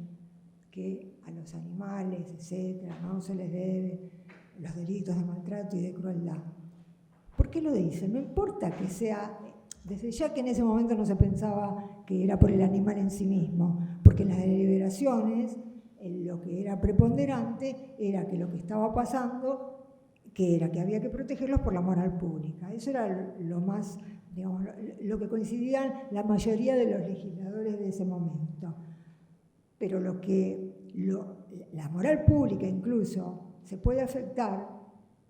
que a los animales, etcétera, no se les debe los delitos de maltrato y de crueldad. ¿Por qué lo dice? No importa que sea, desde ya que en ese momento no se pensaba que era por el animal en sí mismo, porque en las deliberaciones lo que era preponderante era que lo que estaba pasando, que era que había que protegerlos por la moral pública. Eso era lo más, digamos, lo que coincidían la mayoría de los legisladores de ese momento. Pero la moral pública incluso se puede afectar,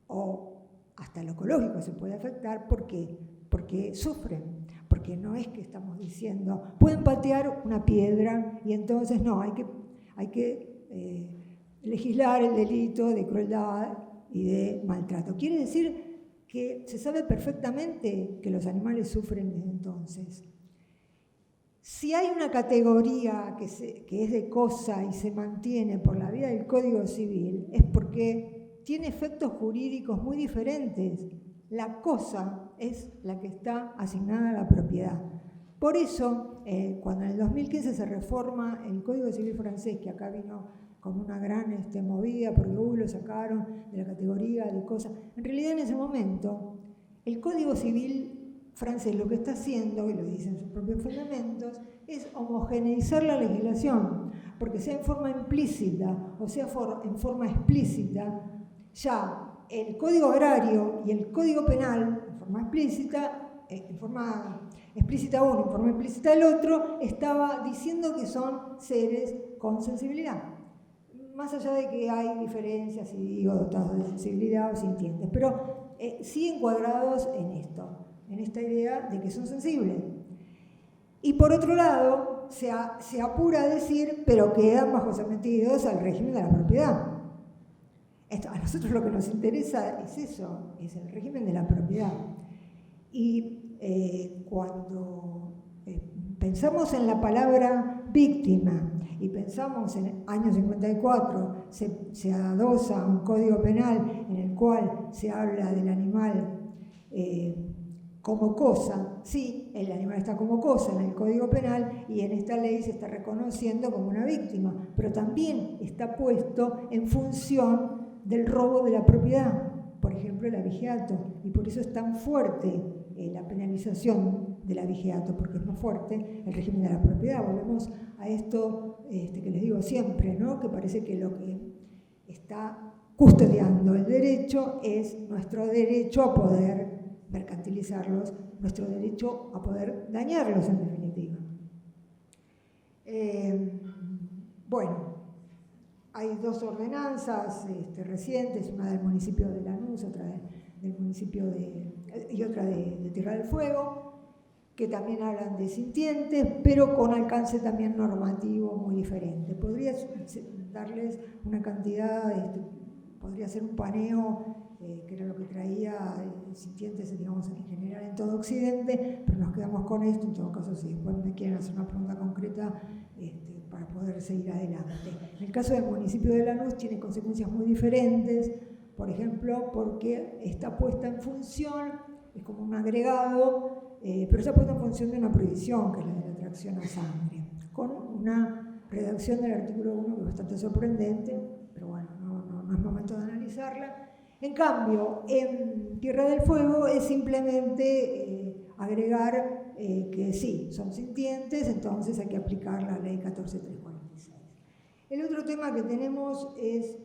o hasta lo ecológico se puede afectar, porque sufren, porque no es que estamos diciendo, pueden patear una piedra y entonces no, hay que legislar el delito de crueldad y de maltrato. Quiere decir que se sabe perfectamente que los animales sufren desde entonces. si hay una categoría que es de cosa y se mantiene por la vía del Código Civil, es porque tiene efectos jurídicos muy diferentes. La cosa es la que está asignada a la propiedad. Por eso, cuando en el 2015 se reforma el Código Civil francés, que acá vino con una gran movida, porque lo sacaron de la categoría de cosa, en realidad en ese momento, el Código Civil francés lo que está haciendo, y lo dicen sus propios fundamentos, es homogeneizar la legislación, porque sea en forma implícita o sea en forma explícita, ya el Código Agrario y el Código Penal, en forma explícita uno, en forma implícita el otro, estaba diciendo que son seres con sensibilidad. Más allá de que hay diferencias, si digo, dotados de sensibilidad o sintientes, pero sí encuadrados en esto, en esta idea de que son sensibles. Y por otro lado, se apura a decir, pero quedan bajo sometidos al régimen de la propiedad. A nosotros lo que nos interesa es eso, es el régimen de la propiedad. Y cuando pensamos en la palabra víctima y pensamos en el año 54, se adosa un código penal en el cual se habla del animal como cosa. Sí, el animal está como cosa en el Código Penal y en esta ley se está reconociendo como una víctima, pero también está puesto en función del robo de la propiedad, por ejemplo el abigeato, y por eso es tan fuerte la penalización del abigeato, porque es más fuerte el régimen de la propiedad. Volvemos a esto que les digo siempre, ¿no? Que parece que lo que está custodiando el derecho es nuestro derecho a poder mercantilizarlos, nuestro derecho a poder dañarlos en definitiva. Bueno, hay dos ordenanzas recientes, una del municipio de Lanús, otra del municipio y otra de Tierra del Fuego, que también hablan de sintientes, pero con alcance también normativo muy diferente. Podría darles una cantidad, podría ser un paneo, que era lo que traía sintientes, digamos, en general en todo Occidente, pero nos quedamos con esto. En todo caso, si después me quieren hacer una pregunta concreta, para poder seguir adelante. En el caso del municipio de Lanús tiene consecuencias muy diferentes, por ejemplo, porque está puesta en función, es como un agregado, pero está puesta en función de una prohibición, que es la de la tracción a sangre, con una redacción del artículo 1 que es bastante sorprendente, pero bueno, no es momento de analizarla. En cambio, en Tierra del Fuego es simplemente agregar que sí, son sintientes, entonces hay que aplicar la ley 14346. El otro tema que tenemos es,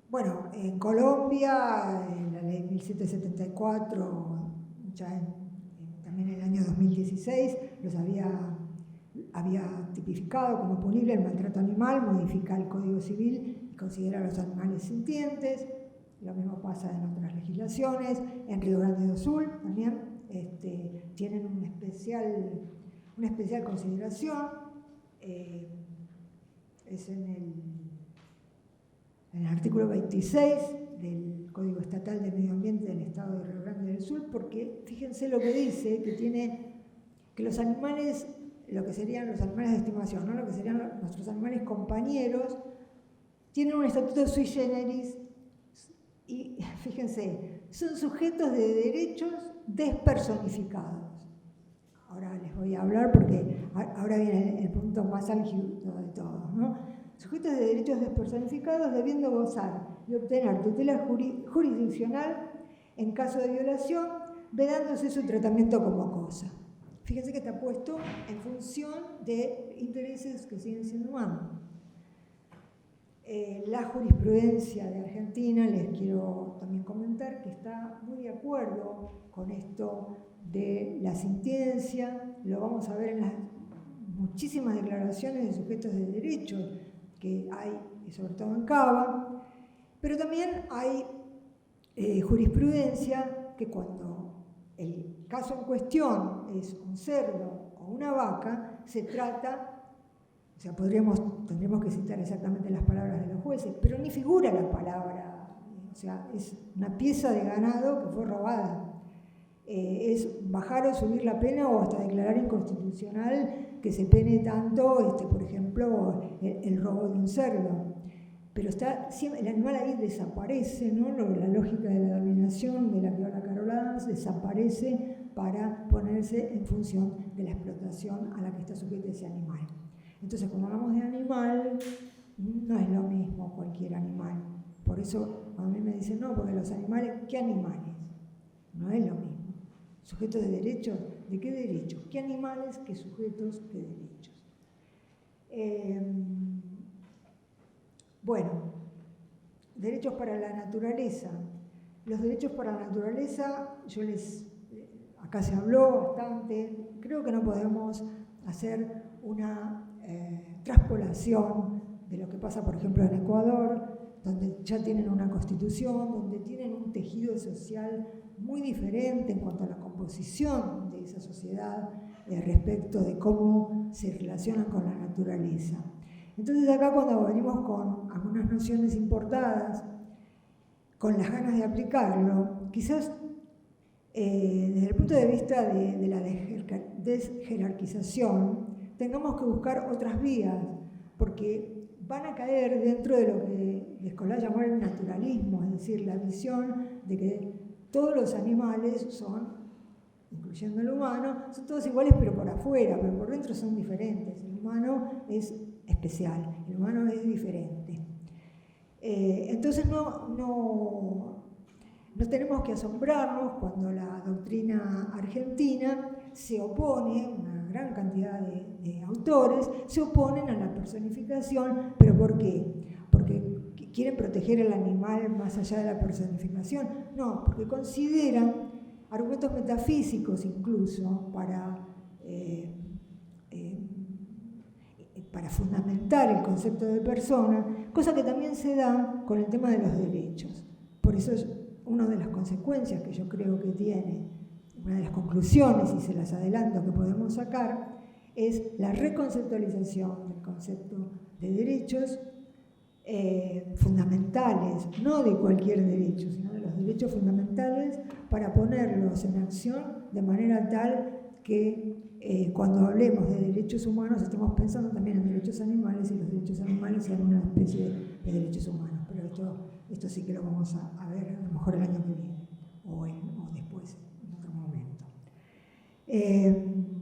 bueno, en Colombia, en la ley 1774, ya también en el año 2016, los había tipificado como punible el maltrato animal, modifica el Código Civil y considera a los animales sintientes. Lo mismo pasa en otras legislaciones. En Río Grande do Sul también tienen una especial consideración. Es en el artículo 26 del Código Estatal de Medio Ambiente del Estado de Río Grande del Sur, porque fíjense lo que dice, que los animales, lo que serían los animales de estimación, ¿no? Lo que serían nuestros animales compañeros, tienen un estatuto sui generis y, fíjense, son sujetos de derechos despersonificados. Ahora les voy a hablar porque ahora viene el punto más álgido de todos, ¿no? Sujetos de derechos despersonificados debiendo gozar y obtener tutela jurisdiccional en caso de violación, vedándose su tratamiento como cosa. Fíjense que está puesto en función de intereses que siguen siendo humanos. La jurisprudencia de Argentina, les quiero también comentar que está muy de acuerdo con esto de la sintiencia. Lo vamos a ver en las muchísimas declaraciones de sujetos de derechos que hay, sobre todo en Cava, pero también hay jurisprudencia que cuando el caso en cuestión es un cerdo o una vaca, se trata, o sea, tendríamos que citar exactamente las palabras de los jueces, pero ni figura la palabra, o sea, es una pieza de ganado que fue robada. es bajar o subir la pena o hasta declarar inconstitucional que se pene tanto, por ejemplo, el robo de un cerdo. Pero el animal ahí desaparece, ¿no? La lógica de la dominación de la que habla Carola Dans desaparece para ponerse en función de la explotación a la que está sujeto ese animal. Entonces, cuando hablamos de animal, no es lo mismo cualquier animal. Por eso, cuando a mí me dicen, no, porque los animales, ¿qué animales? No es lo mismo. ¿Sujetos de derechos? ¿De qué derechos? ¿Qué animales? ¿Qué sujetos? ¿Qué derechos? Bueno, derechos para la naturaleza. Los derechos para la naturaleza, acá se habló bastante, creo que no podemos hacer una traspolación de lo que pasa, por ejemplo, en Ecuador, donde ya tienen una constitución, donde tienen un tejido social muy diferente en cuanto a la composición de esa sociedad respecto de cómo se relacionan con la naturaleza. Entonces acá cuando venimos con algunas nociones importadas, con las ganas de aplicarlo, quizás desde el punto de vista de la desjerarquización, tengamos que buscar otras vías, porque van a caer dentro de lo que Descola llamó el naturalismo, es decir, la visión de que todos los animales son, incluyendo el humano, son todos iguales pero por afuera, pero por dentro son diferentes. El humano es especial, el humano es diferente. Entonces no tenemos que asombrarnos cuando la doctrina argentina se opone, una gran cantidad de autores, se oponen a la personificación, ¿pero por qué? Porque quieren proteger al animal más allá de la personificación. No, porque consideran argumentos metafísicos incluso para fundamentar el concepto de persona, cosa que también se da con el tema de los derechos. Por eso es una de las consecuencias que yo creo que tiene, una de las conclusiones, y se las adelanto, que podemos sacar, es la reconceptualización del concepto de derechos fundamentales, no de cualquier derecho, sino de los derechos fundamentales, para ponerlos en acción de manera tal que cuando hablemos de derechos humanos estemos pensando también en derechos animales, y los derechos animales sean una especie de derechos humanos. Pero esto sí que lo vamos a ver a lo mejor el año que viene o después, en otro momento.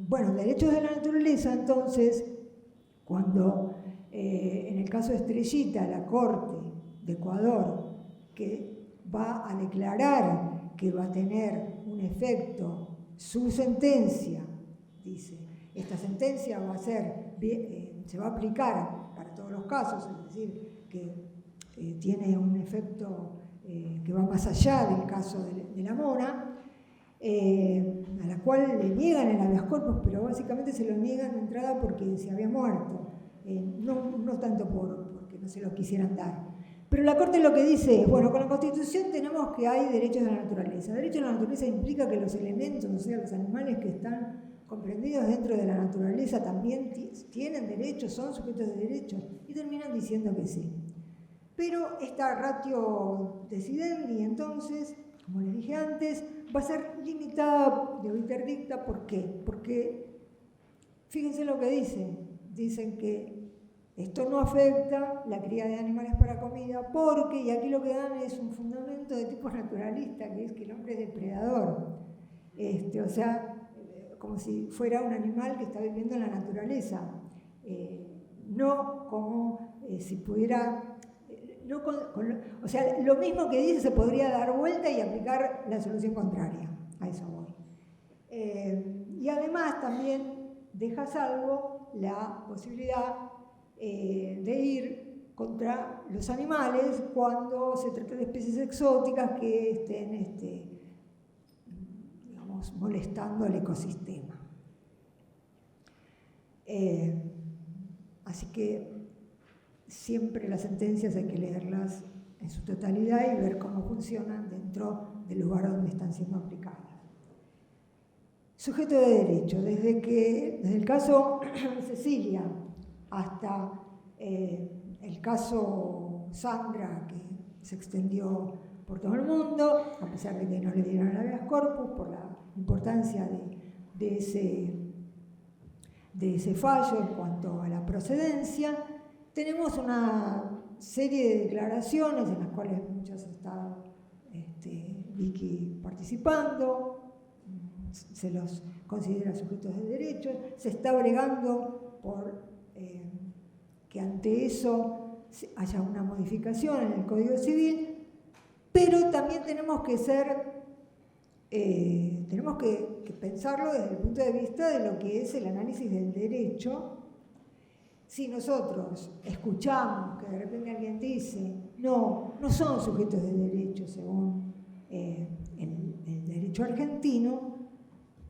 Bueno, derechos de la naturaleza, entonces, cuando en el caso de Estrellita, la Corte de Ecuador, que va a declarar que va a tener un efecto su sentencia, dice, esta sentencia va a ser, se va a aplicar para todos los casos, es decir, que tiene un efecto que va más allá del caso de la Mona, a la cual le niegan el habeas corpus, pero básicamente se lo niegan de entrada porque se había muerto, no tanto porque no se lo quisieran dar. Pero la Corte lo que dice es, bueno, con la Constitución tenemos que hay derechos de la naturaleza. Derechos de la naturaleza implica que los elementos, o sea, los animales que están comprendidos dentro de la naturaleza también tienen derechos, son sujetos de derechos, y terminan diciendo que sí. Pero esta ratio decidendi, entonces, como les dije antes, va a ser limitada de interdicta. ¿Por qué? Porque, fíjense lo que dicen que esto no afecta la cría de animales para comida, porque, y aquí lo que dan es un fundamento de tipo naturalista, que es que el hombre es depredador. O sea, como si fuera un animal que está viviendo en la naturaleza, no como si pudiera... o sea, lo mismo que dice se podría dar vuelta y aplicar la solución contraria. A eso voy. Y además también deja salvo la posibilidad de ir contra los animales cuando se trata de especies exóticas que estén digamos, molestando al ecosistema. Así que siempre las sentencias hay que leerlas en su totalidad y ver cómo funcionan dentro del lugar donde están siendo aplicadas. Sujeto de derecho, desde el caso Cecilia hasta el caso Sandra, que se extendió por todo el mundo, a pesar de que no le dieron el habeas corpus por la importancia de ese fallo en cuanto a la procedencia. Tenemos una serie de declaraciones en las cuales muchas está Vicky participando, se los considera sujetos de derecho, se está bregando por que ante eso haya una modificación en el Código Civil, pero también tenemos que pensarlo desde el punto de vista de lo que es el análisis del derecho. Si nosotros escuchamos que de repente alguien dice, no son sujetos de derecho según el derecho argentino,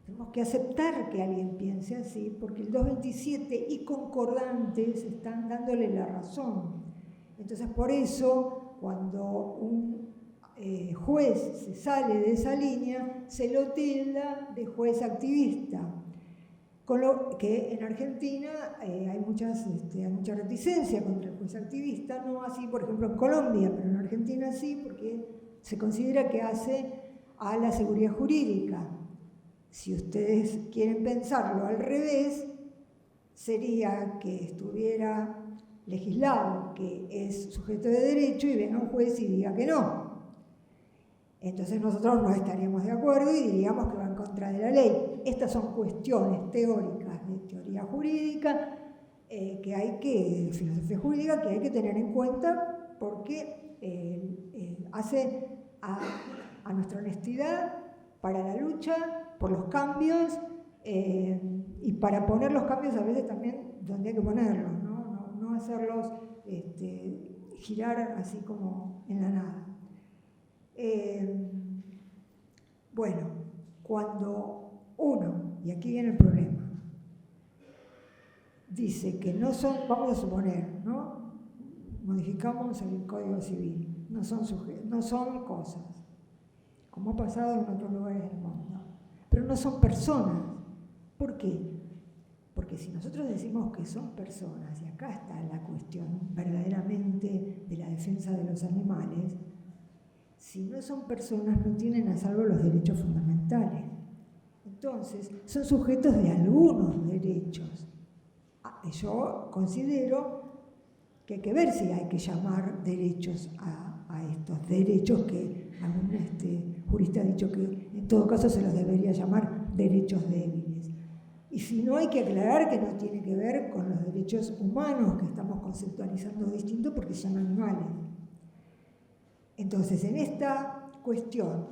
tenemos que aceptar que alguien piense así, porque el 227 y concordantes están dándole la razón. Entonces, por eso, cuando un juez se sale de esa línea, se lo tilda de juez activista. Con lo que en Argentina hay mucha reticencia contra el juez activista, no así, por ejemplo, en Colombia, pero en Argentina sí, porque se considera que hace a la seguridad jurídica. Si ustedes quieren pensarlo al revés, sería que estuviera legislado que es sujeto de derecho y venga un juez y diga que no. Entonces nosotros no estaríamos de acuerdo y diríamos que va en contra de la ley. Estas son cuestiones teóricas de teoría jurídica, filosofía jurídica, que hay que tener en cuenta porque hace a nuestra honestidad para la lucha por los cambios y para poner los cambios a veces también donde hay que ponerlos, no hacerlos girar así como en la nada. Bueno, cuando uno, y aquí viene el problema, dice que no son, vamos a suponer, ¿no? Modificamos el Código Civil, no son cosas, como ha pasado en otros lugares del mundo, pero no son personas. ¿Por qué? Porque si nosotros decimos que son personas, y acá está la cuestión verdaderamente de la defensa de los animales, si no son personas no tienen a salvo los derechos fundamentales. Entonces, son sujetos de algunos derechos. Yo considero que hay que ver si hay que llamar derechos a estos derechos que algún jurista ha dicho que en todo caso se los debería llamar derechos débiles. Y si no, hay que aclarar que no tiene que ver con los derechos humanos que estamos conceptualizando distinto porque son animales. Entonces, en esta cuestión,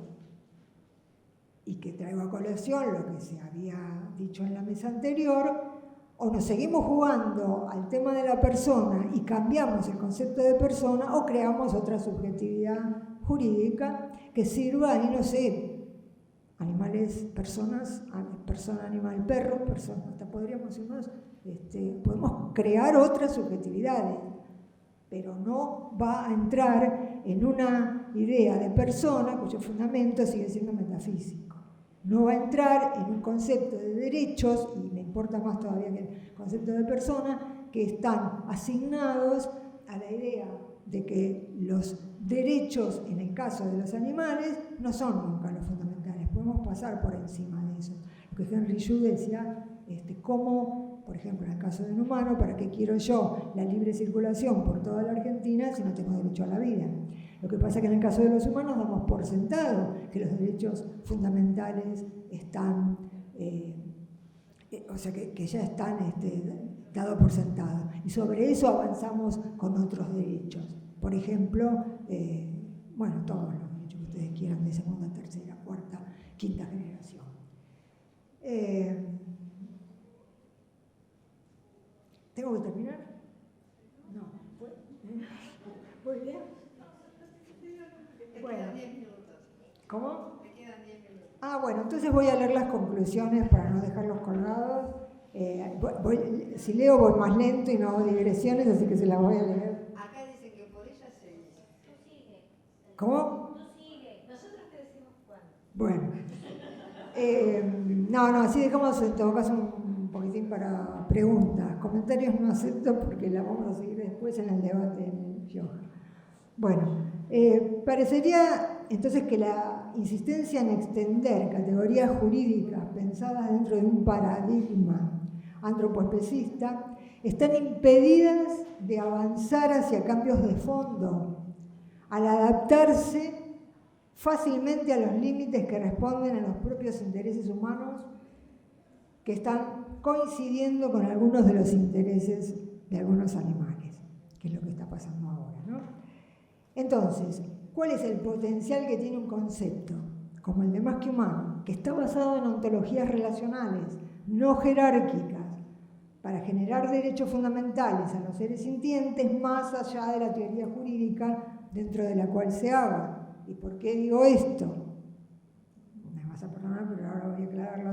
y que traigo a colación lo que se había dicho en la mesa anterior, o nos seguimos jugando al tema de la persona y cambiamos el concepto de persona, o creamos otra subjetividad jurídica que sirva, y no sé, animales, personas, persona, animal, perro, persona, hasta podríamos podemos crear otras subjetividades, pero no va a entrar en una idea de persona cuyo fundamento sigue siendo metafísico. No va a entrar en un concepto de derechos, y me importa más todavía que el concepto de persona, que están asignados a la idea de que los derechos, en el caso de los animales, no son nunca los fundamentales. Podemos pasar por encima de eso. Lo que Henry Yu decía, cómo, por ejemplo, en el caso de un humano, ¿para qué quiero yo la libre circulación por toda la Argentina si no tengo derecho a la vida? Lo que pasa es que en el caso de los humanos damos por sentado que los derechos fundamentales están, que ya están dados por sentado. Y sobre eso avanzamos con otros derechos. Por ejemplo, todos los derechos que ustedes quieran de segunda, tercera, cuarta, quinta generación. ¿Tengo que terminar? No. ¿Voy bien? Bueno. ¿Cómo? Te quedan 10 minutos. Bueno, entonces voy a leer las conclusiones para no dejarlos colgados. Si leo voy más lento y no hago digresiones, así que se las voy a leer. Acá dicen que por ella seguís. Tú sigue. ¿Cómo? Tú sigue. Nosotros te decimos cuándo. Bueno. Así dejamos en todo caso un poquitín para preguntas. Comentarios no acepto porque la vamos a seguir después en el debate en el yoga. Bueno, parecería entonces que la insistencia en extender categorías jurídicas pensadas dentro de un paradigma antropoespecista están impedidas de avanzar hacia cambios de fondo, al adaptarse fácilmente a los límites que responden a los propios intereses humanos que están coincidiendo con algunos de los intereses de algunos animales, que es lo que está pasando ahora, ¿no? Entonces, ¿cuál es el potencial que tiene un concepto como el de más que humano, que está basado en ontologías relacionales, no jerárquicas, para generar derechos fundamentales a los seres sintientes más allá de la teoría jurídica dentro de la cual se haga? ¿Y por qué digo esto? Me vas a perdonar, pero ahora voy a aclararlo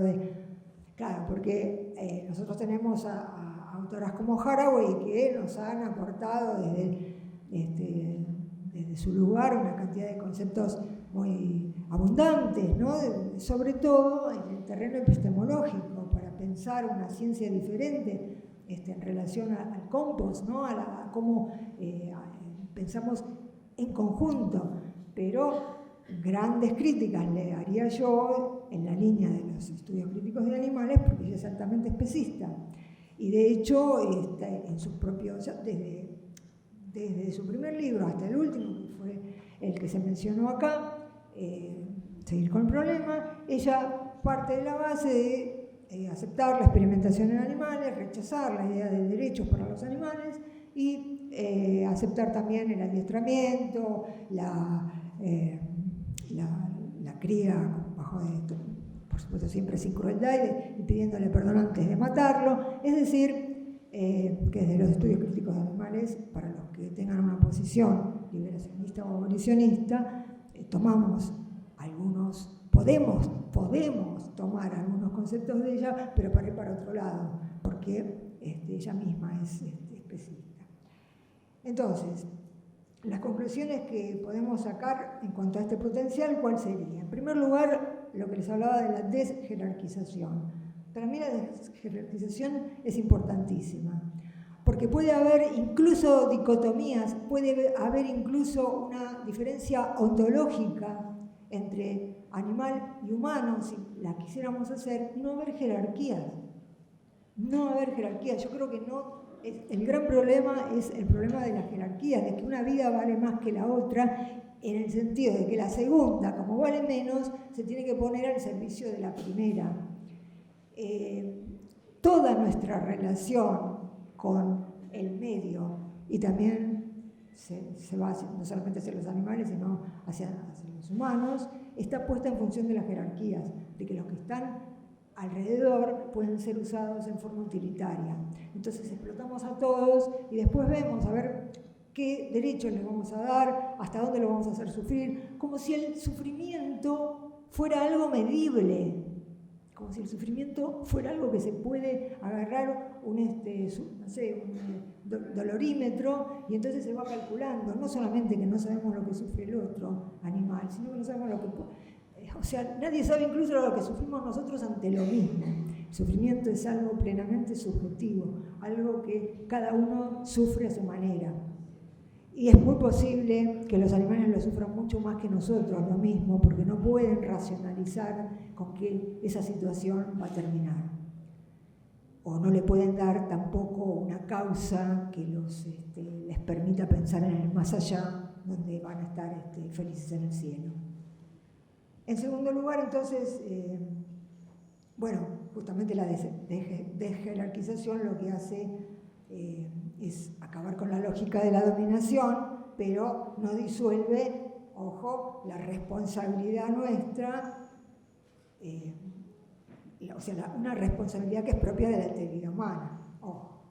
Claro, porque nosotros tenemos a autoras como Haraway que nos han aportado desde su lugar una cantidad de conceptos muy abundantes, ¿no? Sobre todo en el terreno epistemológico, para pensar una ciencia diferente en relación al compost, ¿no? A cómo pensamos en conjunto, pero grandes críticas le haría yo en la línea de los estudios críticos de animales, porque ella es altamente especista. Y de hecho, en sus propios, desde su primer libro hasta el último, que fue el que se mencionó acá, Seguir con el problema, ella parte de la base de aceptar la experimentación en animales, rechazar la idea de derechos para los animales y aceptar también el adiestramiento, la cría bajo por supuesto siempre sin crueldad y pidiéndole perdón antes de matarlo. Es decir, que desde los estudios críticos de animales, para los que tengan una posición liberacionista o abolicionista, podemos tomar algunos conceptos de ella, pero para ir para otro lado, porque ella misma es específica. Entonces, las conclusiones que podemos sacar en cuanto a este potencial, ¿cuál sería? En primer lugar, lo que les hablaba de la desjerarquización. Para mí la desjerarquización es importantísima, porque puede haber incluso dicotomías, puede haber incluso una diferencia ontológica entre animal y humano, si la quisiéramos hacer, no haber jerarquías. No haber jerarquías. Yo creo que el gran problema es el problema de la jerarquía, de que una vida vale más que la otra, en el sentido de que la segunda, como vale menos, se tiene que poner al servicio de la primera. Toda nuestra relación con el medio, y también se va no solamente hacia los animales, sino hacia los humanos, está puesta en función de las jerarquías, de que los que están alrededor pueden ser usados en forma utilitaria. Entonces explotamos a todos y después vemos a ver qué derechos les vamos a dar, hasta dónde lo vamos a hacer sufrir, como si el sufrimiento fuera algo medible, como si el sufrimiento fuera algo que se puede agarrar un dolorímetro y entonces se va calculando. No solamente que no sabemos lo que sufre el otro animal, sino que no sabemos lo que... O sea, nadie sabe incluso lo que sufrimos nosotros ante lo mismo. El sufrimiento es algo plenamente subjetivo, algo que cada uno sufre a su manera. Y es muy posible que los animales lo sufran mucho más que nosotros, lo mismo, porque no pueden racionalizar con que esa situación va a terminar. O no le pueden dar tampoco una causa que les permita pensar en el más allá, donde van a estar felices en el cielo. En segundo lugar, entonces, justamente la desjerarquización lo que hace es acabar con la lógica de la dominación, pero no disuelve, ojo, la responsabilidad nuestra, una responsabilidad que es propia de la integridad humana. Ojo.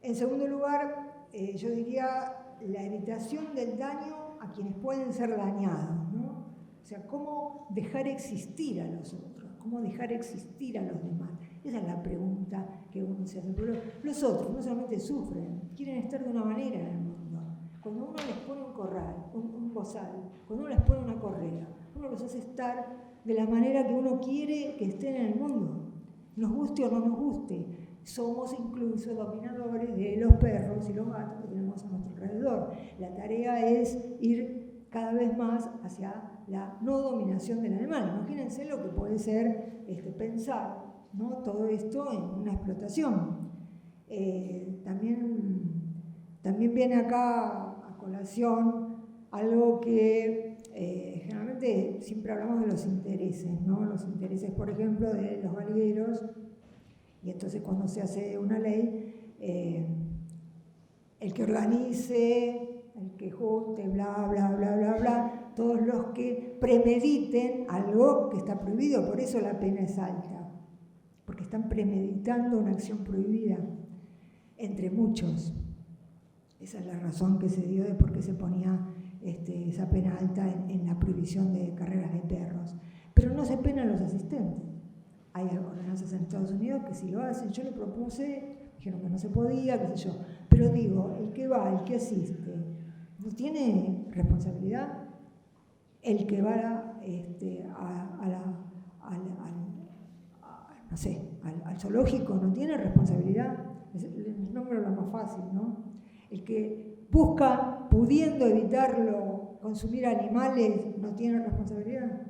En segundo lugar, yo diría la evitación del daño a quienes pueden ser dañados, ¿no? O sea, cómo dejar existir a los otros, cómo dejar existir a los demás. Esa es la pregunta que uno se hace. Pero los otros no solamente sufren, quieren estar de una manera en el mundo. Cuando uno les pone un corral, un bozal, cuando uno les pone una correa, uno los hace estar de la manera que uno quiere que estén en el mundo. Nos guste o no nos guste. Somos incluso dominadores de los perros y los gatos que tenemos a nuestro alrededor. La tarea es ir cada vez más hacia la no dominación del animal. Imagínense lo que puede ser pensar, ¿no?, todo esto en una explotación. También viene acá a colación algo que generalmente siempre hablamos de los intereses, ¿no? Los intereses, por ejemplo, de los galgueros, y entonces cuando se hace una ley, el que organice, el que junte, bla, bla, bla, bla, bla, todos los que premediten algo que está prohibido, por eso la pena es alta, porque están premeditando una acción prohibida, entre muchos. Esa es la razón que se dio de por qué se ponía esa pena alta en la prohibición de carreras de perros. Pero no se penan los asistentes. Hay ordenanzas en Estados Unidos que sí lo hacen. Yo lo propuse, dijeron que no se podía, qué sé yo. Pero digo, el que va, el que asiste, ¿no tiene responsabilidad? El que va al zoológico no tiene responsabilidad. El nombre es lo más fácil, ¿no? El que busca, pudiendo evitarlo, consumir animales, no tiene responsabilidad.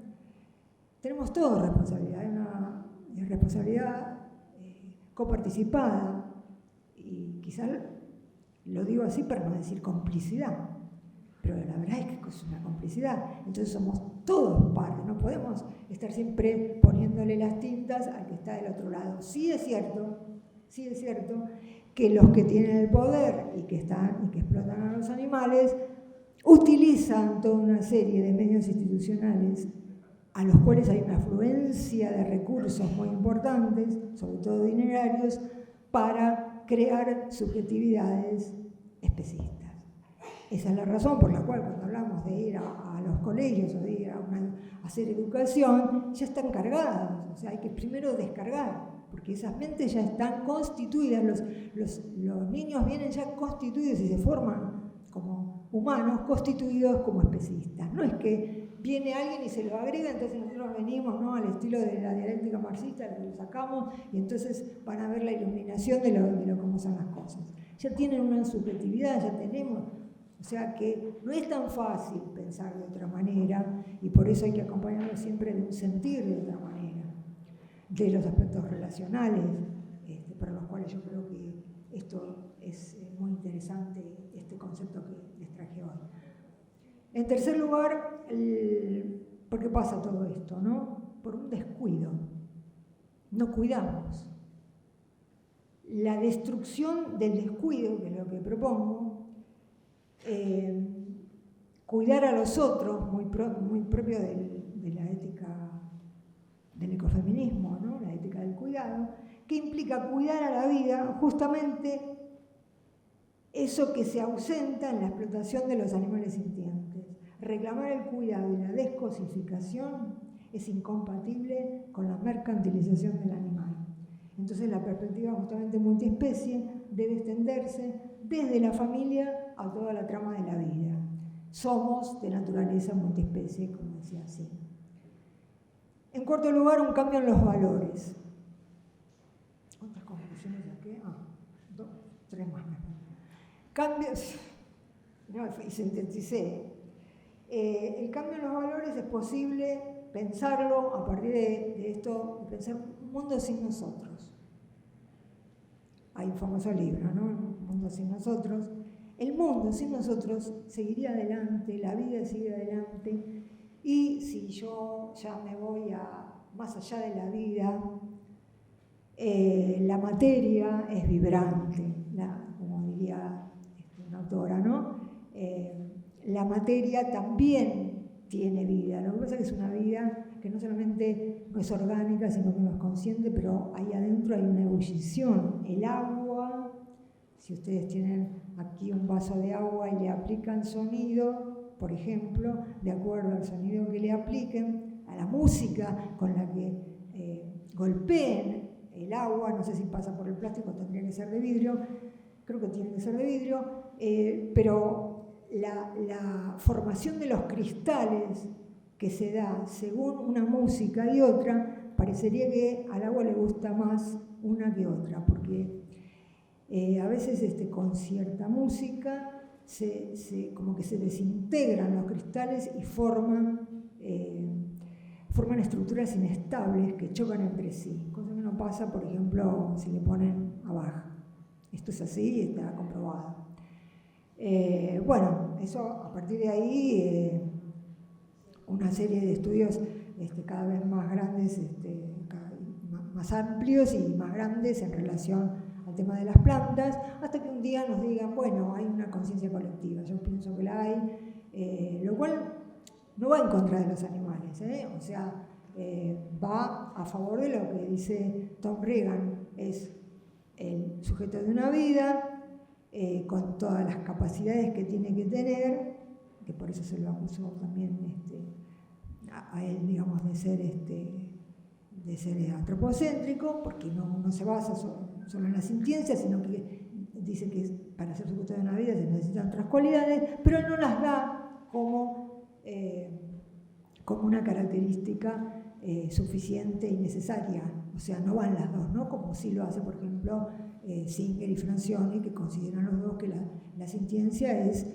Tenemos todos responsabilidad, hay una responsabilidad coparticipada, y quizás lo digo así para no decir complicidad, pero la verdad es que es una complicidad. Entonces somos todos parte, no podemos estar siempre poniéndole las tintas al que está del otro lado. Sí es cierto que los que tienen el poder y que explotan a los animales utilizan toda una serie de medios institucionales a los cuales hay una afluencia de recursos muy importantes, sobre todo dinerarios, para crear subjetividades especistas. Esa es la razón por la cual cuando hablamos de ir a los colegios o de ir a hacer educación, ya están cargados. O sea, hay que primero descargar, porque esas mentes ya están constituidas, los niños vienen ya constituidos y se forman como humanos, constituidos como especistas. No es que viene alguien y se lo agrega, entonces nosotros venimos, ¿no?, al estilo de la dialéctica marxista, lo sacamos y entonces van a ver la iluminación de lo cómo son las cosas. Ya tienen una subjetividad, ya tenemos. O sea que no es tan fácil pensar de otra manera, y por eso hay que acompañarlo siempre de un sentir de otra manera, de los aspectos relacionales, para los cuales yo creo que esto es muy interesante, este concepto que les traje hoy. En tercer lugar, ¿por qué pasa todo esto, no? Por un descuido. No cuidamos. La destrucción del descuido, que es lo que propongo, cuidar a los otros, muy propio de la ética del ecofeminismo, ¿no?, la ética del cuidado, que implica cuidar a la vida, justamente eso que se ausenta en la explotación de los animales sintientes. Reclamar el cuidado y la descosificación es incompatible con la mercantilización del animal. Entonces la perspectiva justamente multiespecie debe extenderse desde la familia a toda la trama de la vida. Somos de naturaleza multiespecie, como decía así. En cuarto lugar, un cambio en los valores. ¿Cuántas conclusiones saqué? 3 más. Cambios. No, y sinteticé. El cambio en los valores es posible pensarlo a partir de esto, de pensar un mundo sin nosotros. Hay un famoso libro, ¿no? Un mundo sin nosotros. El mundo sin nosotros seguiría adelante, la vida seguiría adelante, y si yo ya me voy más allá de la vida, la materia es vibrante, como diría una autora, ¿no? La materia también tiene vida. Lo que pasa es que es una vida que no solamente no es orgánica, sino que no es consciente, pero ahí adentro hay una ebullición. El agua, si ustedes tienen aquí un vaso de agua y le aplican sonido, por ejemplo, de acuerdo al sonido que le apliquen, a la música con la que golpeen el agua, no sé si pasa por el plástico, tendría que ser de vidrio, creo que tiene que ser de vidrio, pero la formación de los cristales que se da según una música y otra parecería que al agua le gusta más una que otra, porque a veces con cierta música como que se desintegran los cristales y forman estructuras inestables que chocan entre sí, cosa que no pasa, por ejemplo, si le ponen a Bach. Esto es así y está comprobado. Bueno, eso a partir de ahí, una serie de estudios cada vez más grandes, más amplios y más grandes en relación al tema de las plantas, hasta que un día nos digan, bueno, hay una conciencia colectiva. Yo pienso que la hay, lo cual no va en contra de los animales, o sea, va a favor de lo que dice Tom Regan, es el sujeto de una vida, con todas las capacidades que tiene que tener, que por eso se lo acusó también a él, digamos, de ser antropocéntrico, porque no se basa solo en la sintiencia, sino que dice que para ser sujeto de una vida se necesitan otras cualidades, pero no las da como una característica suficiente y necesaria. O sea, no van las dos, ¿no? Como sí lo hace, por ejemplo, Singer y Francioni, que consideran los dos que la sintiencia es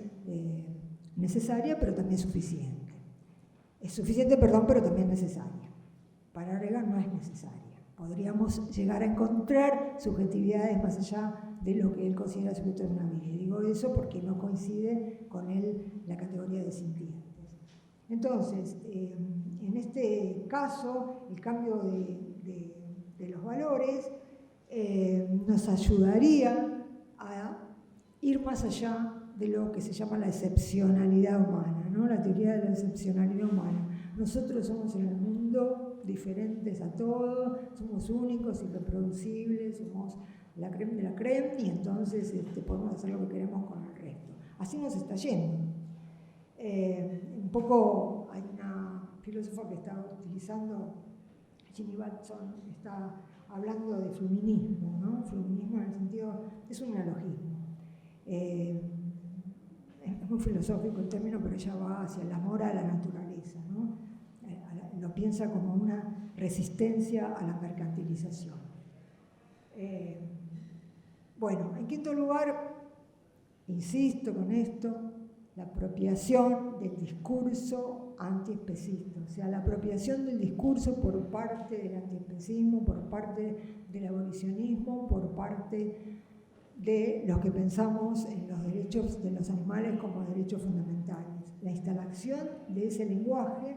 necesaria, pero también suficiente. Es suficiente, perdón, pero también necesaria. Para Regan no es necesaria. Podríamos llegar a encontrar subjetividades más allá de lo que él considera sujeto de una vida. Y digo eso porque no coincide con él la categoría de sintientes. Entonces, en este caso, el cambio de los valores nos ayudaría a ir más allá de lo que se llama la excepcionalidad humana, ¿no? La teoría de la excepcionalidad humana. Nosotros somos en el mundo diferentes a todos, somos únicos, irreproducibles, somos la creme de la creme y entonces podemos hacer lo que queremos con el resto. Así nos está yendo. Un poco hay una filósofa que está utilizando, Ginny Batson, está hablando de fluminismo, ¿no? Fluminismo en el sentido, es un neologismo. Es muy filosófico el término, pero ella va hacia el amor a la naturaleza, ¿no? Lo piensa como una resistencia a la mercantilización. Bueno, en quinto lugar, insisto con esto, la apropiación del discurso antiespecista, o sea, la apropiación del discurso por parte del antiespecismo, por parte del abolicionismo, por parte de los que pensamos en los derechos de los animales como derechos fundamentales. La instalación de ese lenguaje,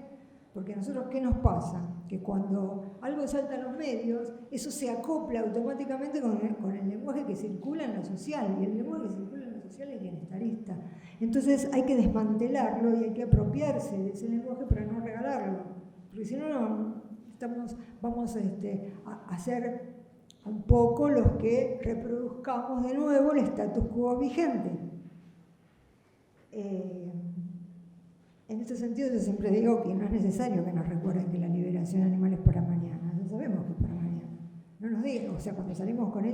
porque a nosotros, ¿qué nos pasa? Que cuando algo salta en los medios, eso se acopla automáticamente con el lenguaje que circula en lo social, y el lenguaje que circula en lo social es bienestarista. Entonces hay que desmantelarlo y hay que apropiarse de ese lenguaje para no regalarlo, porque si no, vamos a ser un poco los que reproduzcamos de nuevo el status quo vigente. En este sentido, yo siempre digo que no es necesario que nos recuerden que la liberación animal es para mañana. Ya sabemos que es para mañana. No nos digan, o sea, cuando salimos con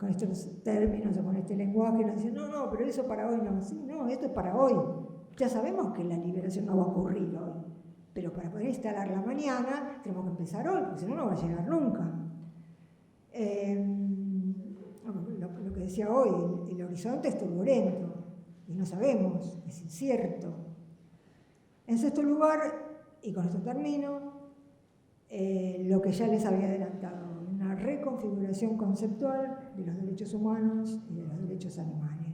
estos términos o con este lenguaje, nos dicen, no, pero eso para hoy no. Sí, no, esto es para hoy. Ya sabemos que la liberación no va a ocurrir hoy. Pero para poder instalarla mañana, tenemos que empezar hoy, porque si no, no va a llegar nunca. Lo que decía hoy, el horizonte es turbulento y no sabemos, es incierto. En sexto lugar, y con esto termino, lo que ya les había adelantado, una reconfiguración conceptual de los derechos humanos y de los derechos animales.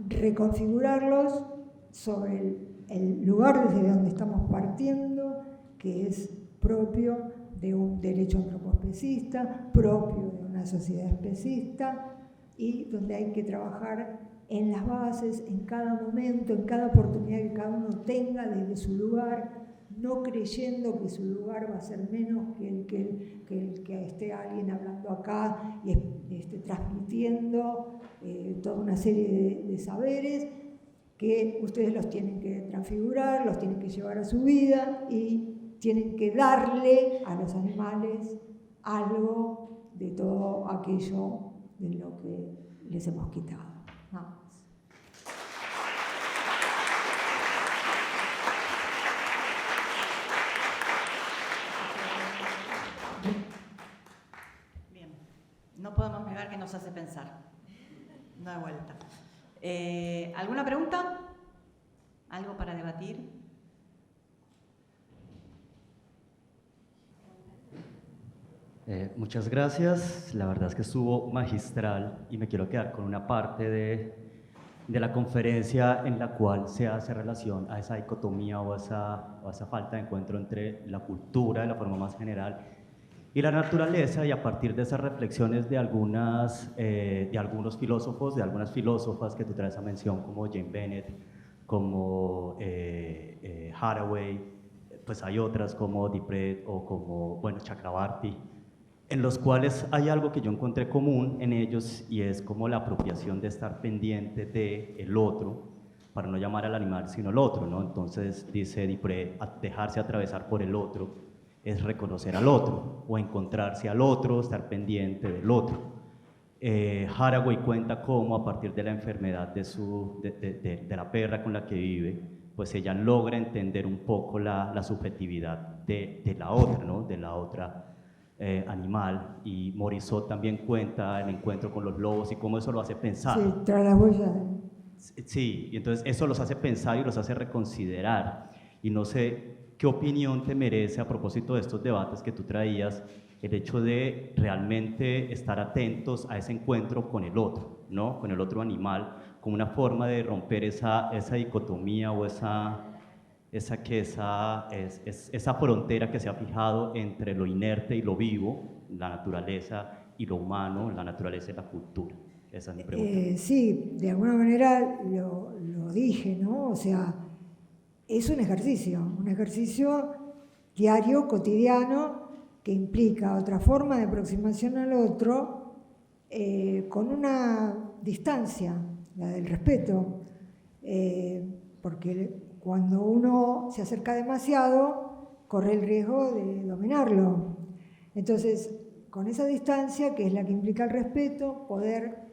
Reconfigurarlos sobre el lugar desde donde estamos partiendo, que es propio de un derecho antropoespecista, propio de una sociedad especista, y donde hay que trabajar en las bases, en cada momento, en cada oportunidad que cada uno tenga desde su lugar, no creyendo que su lugar va a ser menos que el que esté alguien hablando acá y transmitiendo toda una serie de saberes que ustedes los tienen que transfigurar, los tienen que llevar a su vida y tienen que darle a los animales algo de todo aquello de lo que les hemos quitado. Nada más. nos hace pensar. Da vuelta. ¿Alguna pregunta? ¿Algo para debatir? Muchas gracias. La verdad es que estuvo magistral y me quiero quedar con una parte de la conferencia en la cual se hace relación a esa dicotomía o a esa falta de encuentro entre la cultura de la forma más general y la naturaleza, y a partir de esas reflexiones de algunos filósofos, de algunas filósofas que tú traes a mención, como Jane Bennett, como Haraway, pues hay otras como Dipret o como, bueno, Chakrabarty, en los cuales hay algo que yo encontré común en ellos, y es como la apropiación de estar pendiente del otro, para no llamar al animal sino el otro, ¿no? Entonces dice Dipret, dejarse atravesar por el otro es reconocer al otro, o encontrarse al otro, estar pendiente del otro. Haraway cuenta cómo a partir de la enfermedad de la perra con la que vive, pues ella logra entender un poco la subjetividad de la otra, ¿no? De la otra animal. Y Morisot también cuenta el encuentro con los lobos y cómo eso lo hace pensar. Sí, tras las huellas. Sí, y entonces eso los hace pensar y los hace reconsiderar. Y no sé qué opinión te merece, a propósito de estos debates que tú traías, el hecho de realmente estar atentos a ese encuentro con el otro, ¿no? Con el otro animal, como una forma de romper esa dicotomía o esa frontera que se ha fijado entre lo inerte y lo vivo, la naturaleza y lo humano, la naturaleza y la cultura. Esa es mi pregunta. Sí, de alguna manera lo dije, ¿no? O sea, es un ejercicio diario, cotidiano, que implica otra forma de aproximación al otro, con una distancia, la del respeto, porque cuando uno se acerca demasiado, corre el riesgo de dominarlo. Entonces, con esa distancia, que es la que implica el respeto, poder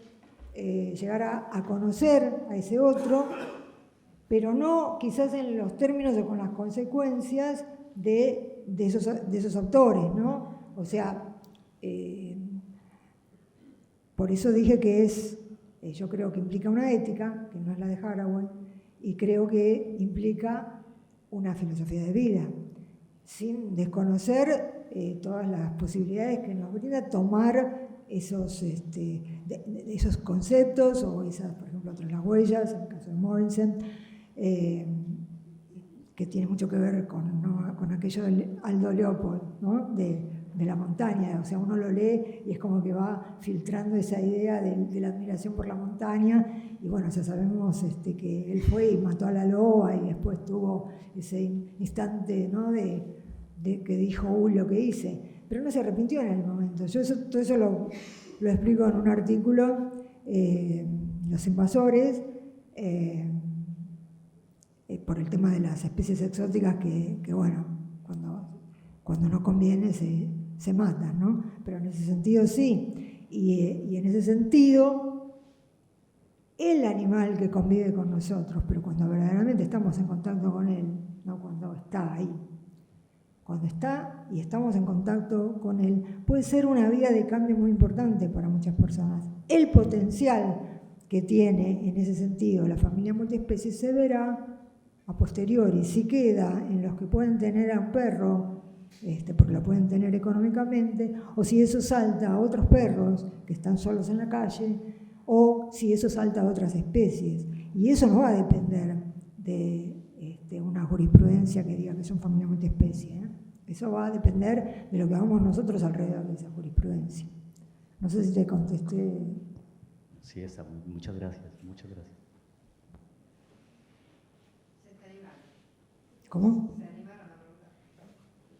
llegar a conocer a ese otro, pero no quizás en los términos o con las consecuencias de esos autores, ¿no? O sea, por eso dije que yo creo que implica una ética, que no es la de Haraway, y creo que implica una filosofía de vida, sin desconocer todas las posibilidades que nos brinda tomar esos conceptos o esas, por ejemplo, Tras las huellas, en el caso de Mogensen, que tiene mucho que ver con aquello del Aldo Leopold, ¿no? de la montaña. O sea, uno lo lee y es como que va filtrando esa idea de la admiración por la montaña, y bueno, ya sabemos que él fue y mató a la loba y después tuvo ese instante, ¿no? de que dijo, uy, lo que hice, pero no se arrepintió en el momento. Yo todo eso lo explico en un artículo, Los invasores, por el tema de las especies exóticas que bueno, cuando no conviene se matan, ¿no? Pero en ese sentido sí, y en ese sentido el animal que convive con nosotros, pero cuando verdaderamente estamos en contacto con él, no cuando está ahí, cuando está y estamos en contacto con él, puede ser una vía de cambio muy importante para muchas personas. El potencial que tiene en ese sentido la familia multiespecie se verá a posteriori, si queda en los que pueden tener a un perro, porque lo pueden tener económicamente, o si eso salta a otros perros que están solos en la calle, o si eso salta a otras especies. Y eso no va a depender de una jurisprudencia que diga que son familias multiespecie, ¿eh? Eso va a depender de lo que hagamos nosotros alrededor de esa jurisprudencia. No sé si te contesté. Sí, está. Muchas gracias, muchas gracias. ¿Cómo?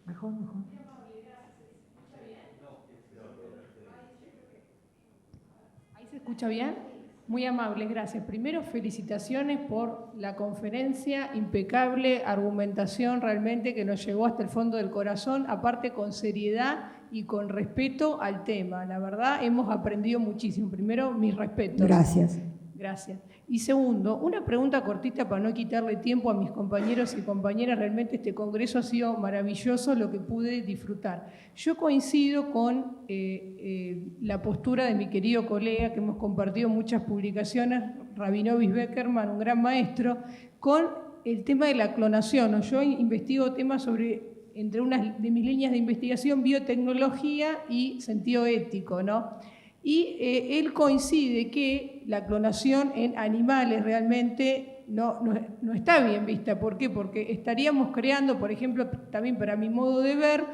Mejor. ¿Ahí se escucha bien? Muy amable, gracias. Primero, felicitaciones por la conferencia, impecable argumentación realmente que nos llegó hasta el fondo del corazón, aparte con seriedad y con respeto al tema. La verdad, hemos aprendido muchísimo. Primero, mis respetos. Gracias. Gracias. Y segundo, una pregunta cortita para no quitarle tiempo a mis compañeros y compañeras. Realmente este congreso ha sido maravilloso, lo que pude disfrutar. Yo coincido con la postura de mi querido colega, que hemos compartido muchas publicaciones, Rabinowitz Beckerman, un gran maestro, con el tema de la clonación. Yo investigo temas sobre, entre unas de mis líneas de investigación, biotecnología y sentido ético, ¿no? Y él coincide que la clonación en animales realmente no está bien vista. ¿Por qué? Porque estaríamos creando, por ejemplo, también para mi modo de ver,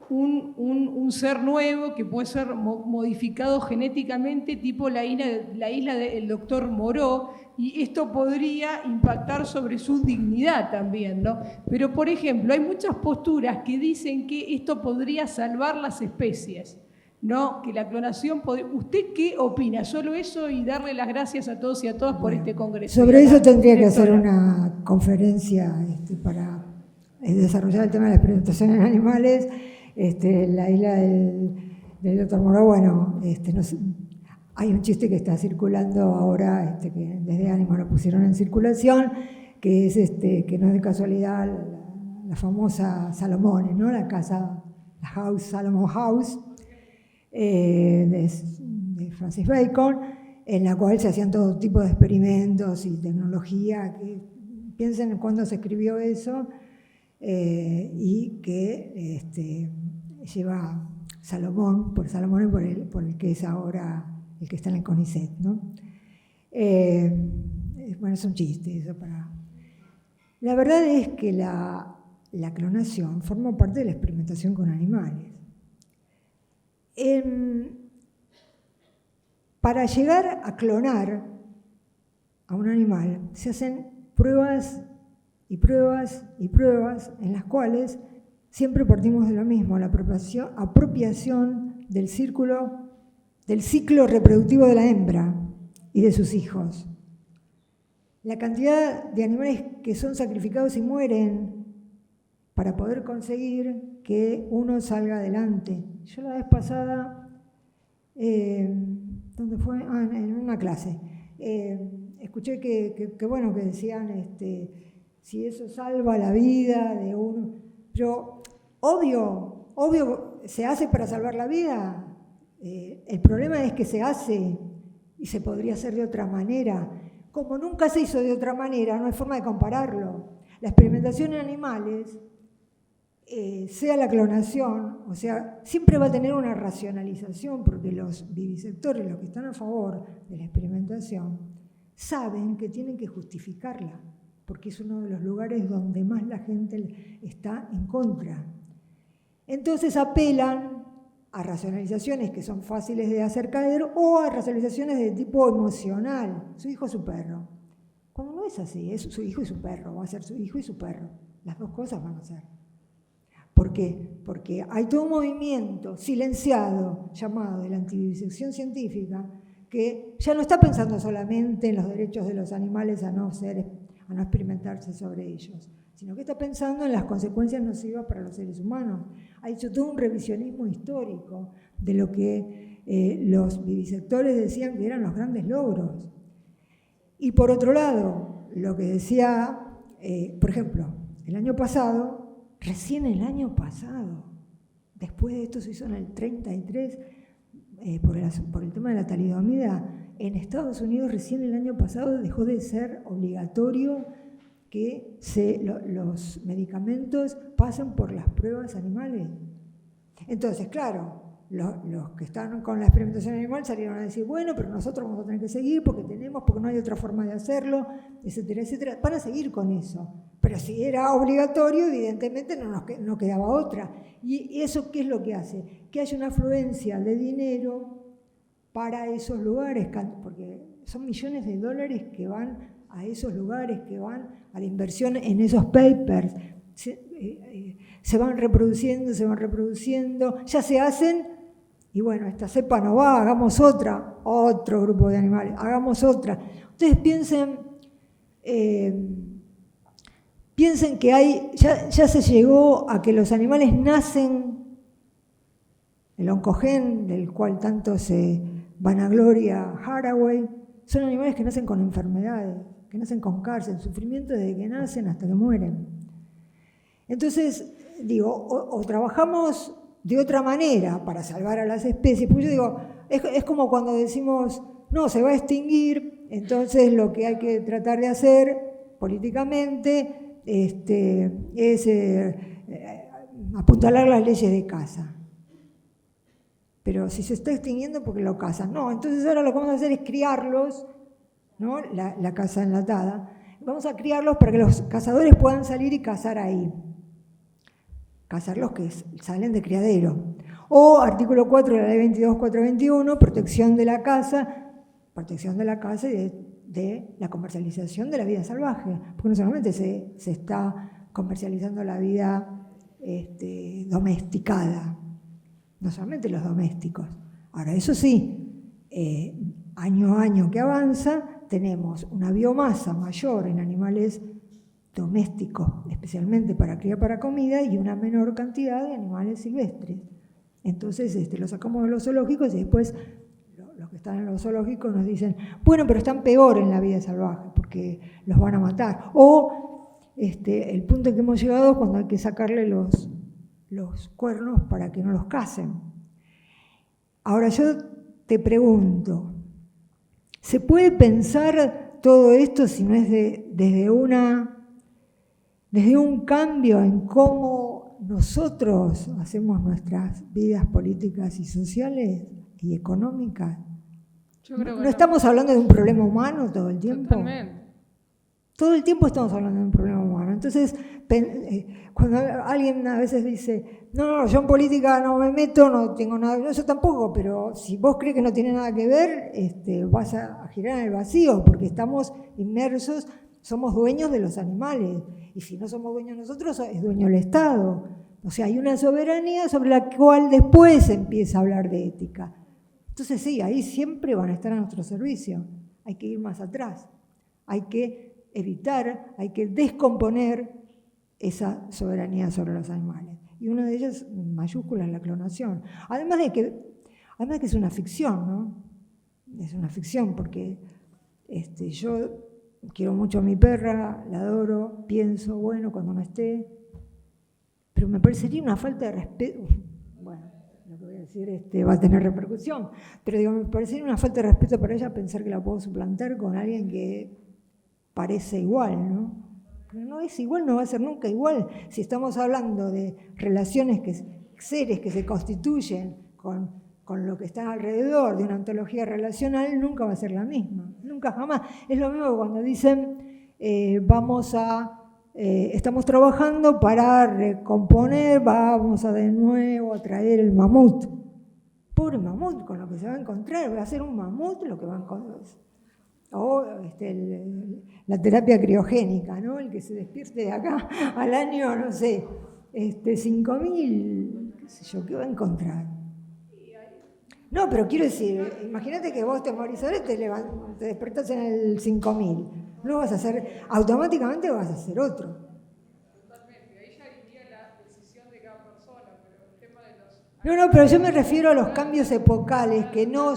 un ser nuevo que puede ser modificado genéticamente, tipo la isla del doctor Moreau, y esto podría impactar sobre su dignidad también, ¿no? Pero, por ejemplo, hay muchas posturas que dicen que esto podría salvar las especies, ¿no? Que la clonación ¿Usted qué opina? Solo eso, y darle las gracias a todos y a todas por este congreso. Sobre eso tendría que hacer una conferencia para desarrollar el tema de la experimentación en animales. La isla del doctor Moreau, bueno, no sé, hay un chiste que está circulando ahora, que desde Ánimo lo pusieron en circulación, que es que no es de casualidad la famosa Salomone, ¿no? La casa, la house, Salomon House, de Francis Bacon, en la cual se hacían todo tipo de experimentos y tecnología. Piensen en cuándo se escribió eso, y que lleva Salomón, por Salomón y por el que es ahora el que está en el CONICET, ¿no? Bueno, es un chiste eso para... La verdad es que la clonación forma parte de la experimentación con animales. Para llegar a clonar a un animal se hacen pruebas y pruebas y pruebas en las cuales siempre partimos de lo mismo, la apropiación del ciclo reproductivo de la hembra y de sus hijos. La cantidad de animales que son sacrificados y mueren para poder conseguir que uno salga adelante. Yo la vez pasada, ¿dónde fue? En una clase, escuché que decían si eso salva la vida de uno. Pero obvio, se hace para salvar la vida. El problema es que se hace y se podría hacer de otra manera. Como nunca se hizo de otra manera, no hay forma de compararlo. La experimentación en animales, sea la clonación, o sea, siempre va a tener una racionalización, porque los vivisectores, los que están a favor de la experimentación, saben que tienen que justificarla, porque es uno de los lugares donde más la gente está en contra. Entonces apelan a racionalizaciones que son fáciles de hacer caer o a racionalizaciones de tipo emocional. Su hijo, su perro. Cuando no es así, es su hijo y su perro, va a ser su hijo y su perro. Las dos cosas van a ser. ¿Por qué? Porque hay todo un movimiento silenciado llamado de la antivivisección científica que ya no está pensando solamente en los derechos de los animales a no experimentarse sobre ellos, sino que está pensando en las consecuencias nocivas para los seres humanos. Ha hecho todo un revisionismo histórico de lo que los vivisectores decían que eran los grandes logros. Y por otro lado, lo que decía, por ejemplo, el año pasado, recién el año pasado, después de esto se hizo en el 33, por el tema de la talidomida, en Estados Unidos recién el año pasado dejó de ser obligatorio que los medicamentos pasen por las pruebas animales. Entonces, claro, los que están con la experimentación animal salieron a decir, bueno, pero nosotros vamos a tener que seguir porque no hay otra forma de hacerlo, etcétera, etcétera. Van a seguir con eso. Pero si era obligatorio, evidentemente no quedaba otra. ¿Y eso qué es lo que hace? Que haya una afluencia de dinero para esos lugares, porque son millones de dólares que van a esos lugares, que van a la inversión en esos papers. Se van reproduciendo, ya se hacen, y bueno, esta cepa no va, hagamos otro grupo de animales, hagamos otra. Ustedes piensen que ya se llegó a que los animales nacen, el oncogen, del cual tanto se vanagloria Haraway, son animales que nacen con enfermedades, que nacen con cárcel, sufrimiento desde que nacen hasta que mueren. Entonces, digo, o trabajamos de otra manera para salvar a las especies, porque yo digo, es como cuando decimos, no, se va a extinguir, entonces lo que hay que tratar de hacer políticamente es apuntalar las leyes de caza. Pero si se está extinguiendo, ¿por qué lo cazan? No, entonces ahora lo que vamos a hacer es criarlos, ¿no? La caza enlatada. Vamos a criarlos para que los cazadores puedan salir y cazar ahí. Cazar los que salen de criadero. O artículo 4 de la ley 22.421, protección de la caza y de la comercialización de la vida salvaje. Porque no solamente se está comercializando la vida domesticada, no solamente los domésticos. Ahora, eso sí, año a año que avanza, tenemos una biomasa mayor en animales domésticos, especialmente para cría para comida, y una menor cantidad de animales silvestres. Entonces, los sacamos de los zoológicos y después los que están en los zoológicos nos dicen, bueno, pero están peor en la vida salvaje porque los van a matar. O el punto en que hemos llegado es cuando hay que sacarle los cuernos para que no los cacen. Ahora yo te pregunto, ¿se puede pensar todo esto si no es desde un cambio en cómo nosotros hacemos nuestras vidas políticas y sociales y económicas? Yo creo que ¿No estamos hablando de un problema humano todo el tiempo? Totalmente. Todo el tiempo estamos hablando de un problema humano. Entonces, cuando alguien a veces dice, no, yo en política no me meto, no tengo nada, no, yo tampoco, pero si vos crees que no tiene nada que ver, vas a girar en el vacío, porque estamos inmersos, somos dueños de los animales, y si no somos dueños nosotros, es dueño el Estado. O sea, hay una soberanía sobre la cual después se empieza a hablar de ética. Entonces sí, ahí siempre van a estar a nuestro servicio. Hay que ir más atrás. Hay que evitar, hay que descomponer esa soberanía sobre los animales. Y una de ellas, mayúscula, es la clonación. Además de que es una ficción, ¿no? Es una ficción porque yo quiero mucho a mi perra, la adoro, pienso, bueno, cuando no esté, pero me parecería una falta de respeto. Bueno, lo que voy a decir va a tener repercusión, pero digo, me parecería una falta de respeto para ella pensar que la puedo suplantar con alguien que parece igual, ¿no? Pero no es igual, no va a ser nunca igual. Si estamos hablando de relaciones, seres que se constituyen con lo que está alrededor de una ontología relacional, nunca va a ser la misma, nunca jamás. Es lo mismo que cuando dicen, estamos trabajando para recomponer, vamos a de nuevo a traer el mamut. Pobre mamut, con lo que se va a encontrar, va a ser un mamut lo que va a encontrar. O la terapia criogénica, ¿no? El que se despierte de acá al año, no sé, 5.000, qué sé yo, ¿qué va a encontrar? No, pero quiero decir, imagínate que vos te morís ahora y te despertás en el 5.000. No vas a hacer, automáticamente vas a hacer otro. Totalmente, ahí ya iría la decisión de cada persona, pero el tema de los... No, pero yo me refiero a los cambios epocales, que no...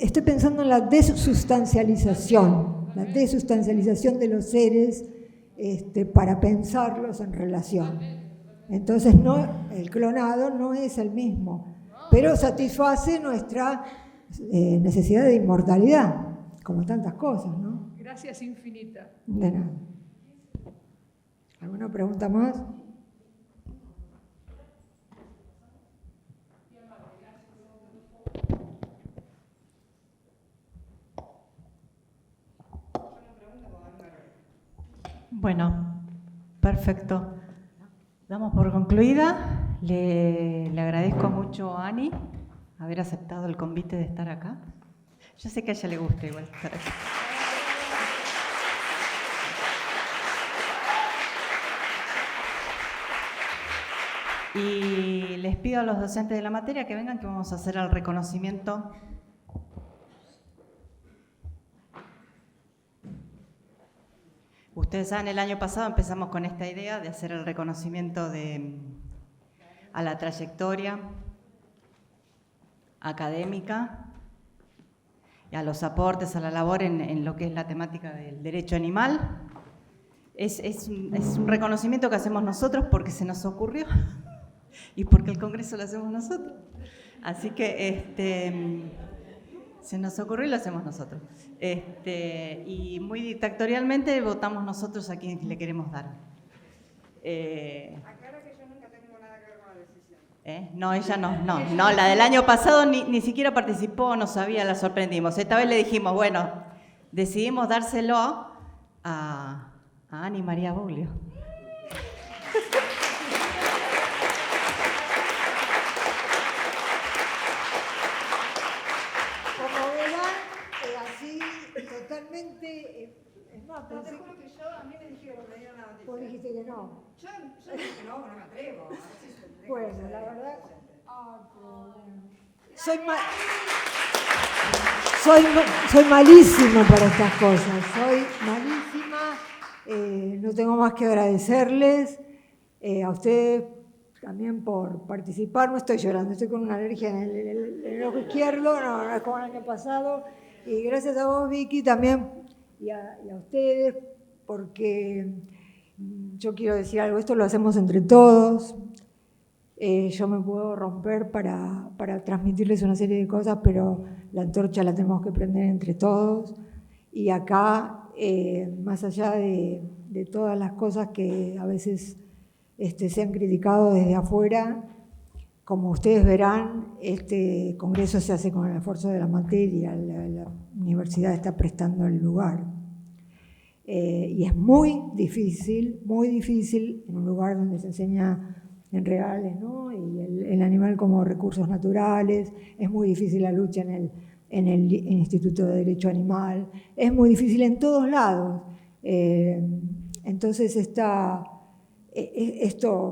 estoy pensando en la desustancialización de los seres para pensarlos en relación. Entonces, el clonado no es el mismo, pero satisface nuestra necesidad de inmortalidad, como tantas cosas, ¿no? Gracias infinita. De nada. ¿Alguna pregunta más? Bueno, perfecto. Damos por concluida. Le agradezco mucho a Ani haber aceptado el convite de estar acá. Yo sé que a ella le gusta igual estar aquí. Y les pido a los docentes de la materia que vengan, que vamos a hacer el reconocimiento. Ustedes saben, el año pasado empezamos con esta idea de hacer el reconocimiento a la trayectoria académica a los aportes, a la labor en lo que es la temática del derecho animal. Es un reconocimiento que hacemos nosotros porque se nos ocurrió y porque el Congreso lo hacemos nosotros. Así que se nos ocurrió y lo hacemos nosotros. Y muy dictatorialmente votamos nosotros a quien le queremos dar. Aclaro que yo nunca tengo nada que ver con la decisión. No, ella no, la del año pasado ni siquiera participó, no sabía, la sorprendimos. Esta vez le dijimos, bueno, decidimos dárselo a Ani María Boglio. Como verán, así totalmente... es más, No, te pensé juro que yo, a mí me dijeron, me dieron la noticia. vos dijiste que no. Yo dije que no me atrevo. A ver si se tendría que Bueno, hacer la eso. verdad... Soy malísima para estas cosas, soy malísima. No tengo más que agradecerles a ustedes también por participar. No estoy llorando, estoy con una alergia en el ojo izquierdo, no es como el año pasado. Y gracias a vos, Vicky, también, y a ustedes, porque yo quiero decir algo, esto lo hacemos entre todos. Yo me puedo romper para transmitirles una serie de cosas, pero la antorcha la tenemos que prender entre todos. Y acá, más allá de todas las cosas que a veces se han criticado desde afuera, como ustedes verán, este congreso se hace con el esfuerzo de la materia, la universidad está prestando el lugar. Y es muy difícil en un lugar donde se enseña en reales, ¿no? Y el animal como recursos naturales, es muy difícil la lucha en el Instituto de Derecho Animal, es muy difícil en todos lados. Entonces esto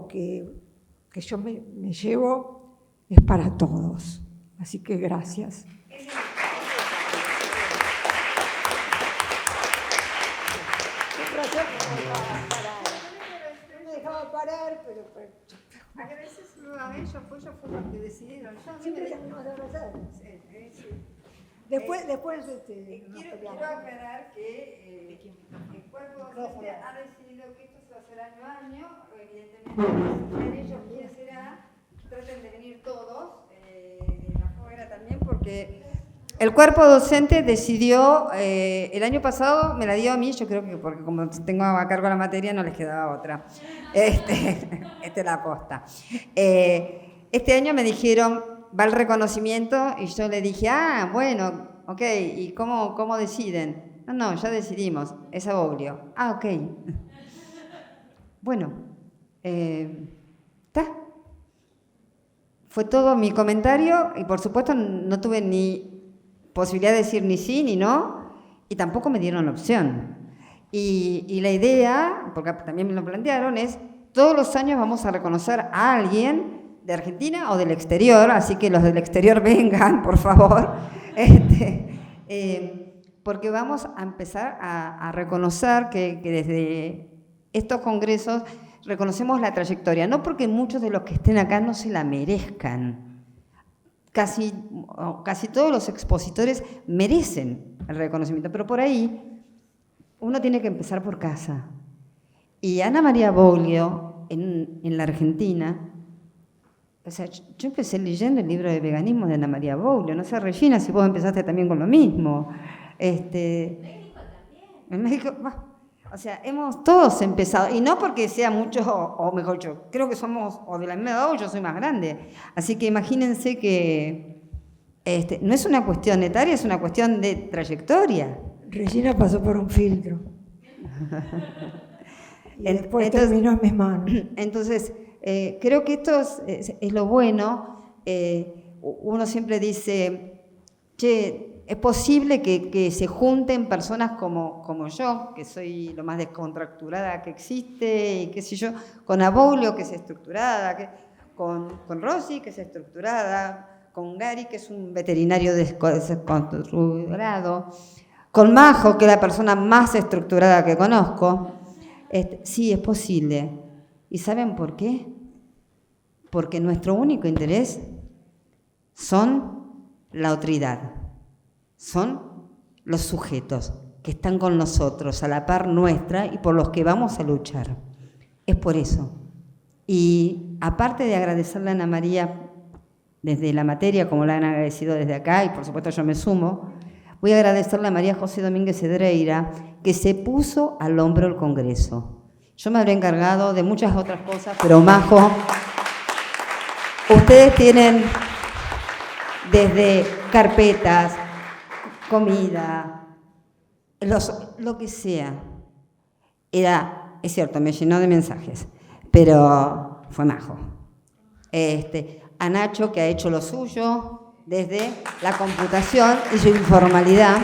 que yo me llevo es para todos, así que gracias. No me dejaba parar, pero Agradecéselo a ellos, pues ellos fueron los que decidieron. Yo a mí siempre me tenemos que abrazar. sí. Después nos Quiero peleamos. aclarar que el cuerpo docente ha decidido que esto se va a hacer año a año. Evidentemente, ellos quién será, traten de venir todos, de afuera también, porque el cuerpo docente decidió, el año pasado me la dio a mí, yo creo que porque como tengo a cargo la materia no les quedaba otra. Esta es la posta. Este año me dijeron, va el reconocimiento, y yo le dije, bueno, ok, ¿y cómo deciden? No, ya decidimos, es a Boglio. Ok. Bueno, está. Fue todo mi comentario, y por supuesto no tuve ni posibilidad de decir ni sí ni no, y tampoco me dieron la opción. Y la idea, porque también me lo plantearon, es todos los años vamos a reconocer a alguien de Argentina o del exterior, así que los del exterior vengan, por favor, porque vamos a empezar a reconocer que desde estos congresos reconocemos la trayectoria, no porque muchos de los que estén acá no se la merezcan. Casi todos los expositores merecen el reconocimiento, pero por ahí uno tiene que empezar por casa. Y Ana María Boglio, en la Argentina, o sea, yo empecé leyendo el libro de veganismo de Ana María Boglio, no sé, Regina, si vos empezaste también con lo mismo. México también. En México, o sea, hemos todos empezado, y no porque sea muchos, o mejor yo, creo que somos, o de la misma edad, o yo soy más grande. Así que imagínense que no es una cuestión etaria, es una cuestión de trayectoria. Regina pasó por un filtro. Y después terminó en mis manos. Entonces, creo que esto es lo bueno. Uno siempre dice, che, es posible que se junten personas como yo, que soy lo más descontracturada que existe, y qué sé yo, con Aboglio, que es estructurada, con Rosy, que es estructurada, con Gary, que es un veterinario descontracturado, con Majo, que es la persona más estructurada que conozco. Sí, es posible. ¿Y saben por qué? Porque nuestro único interés son la otridad. son los sujetos que están con nosotros, a la par nuestra y por los que vamos a luchar. Es por eso. Y aparte de agradecerle a Ana María desde la materia, como la han agradecido desde acá, y por supuesto yo me sumo, voy a agradecerle a María José Domínguez Cedreira, que se puso al hombro el Congreso. Yo me habré encargado de muchas otras cosas, pero Majo, ustedes tienen desde carpetas, comida, lo que sea. Es cierto, me llenó de mensajes, pero fue Majo. A Nacho, que ha hecho lo suyo desde la computación y su informalidad.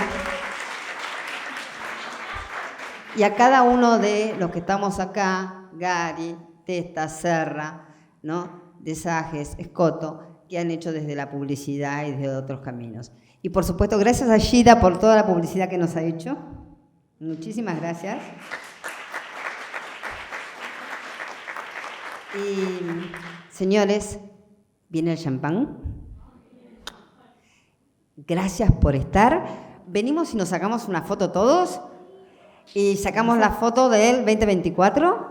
Y a cada uno de los que estamos acá, Gary, Testa, Serra, ¿no? Desajes, Escoto, que han hecho desde la publicidad y desde otros caminos. Y por supuesto, gracias a Gida por toda la publicidad que nos ha hecho. Muchísimas gracias. Y, señores, viene el champán. Gracias por estar. Venimos y nos sacamos una foto todos. Y sacamos la foto del 2024.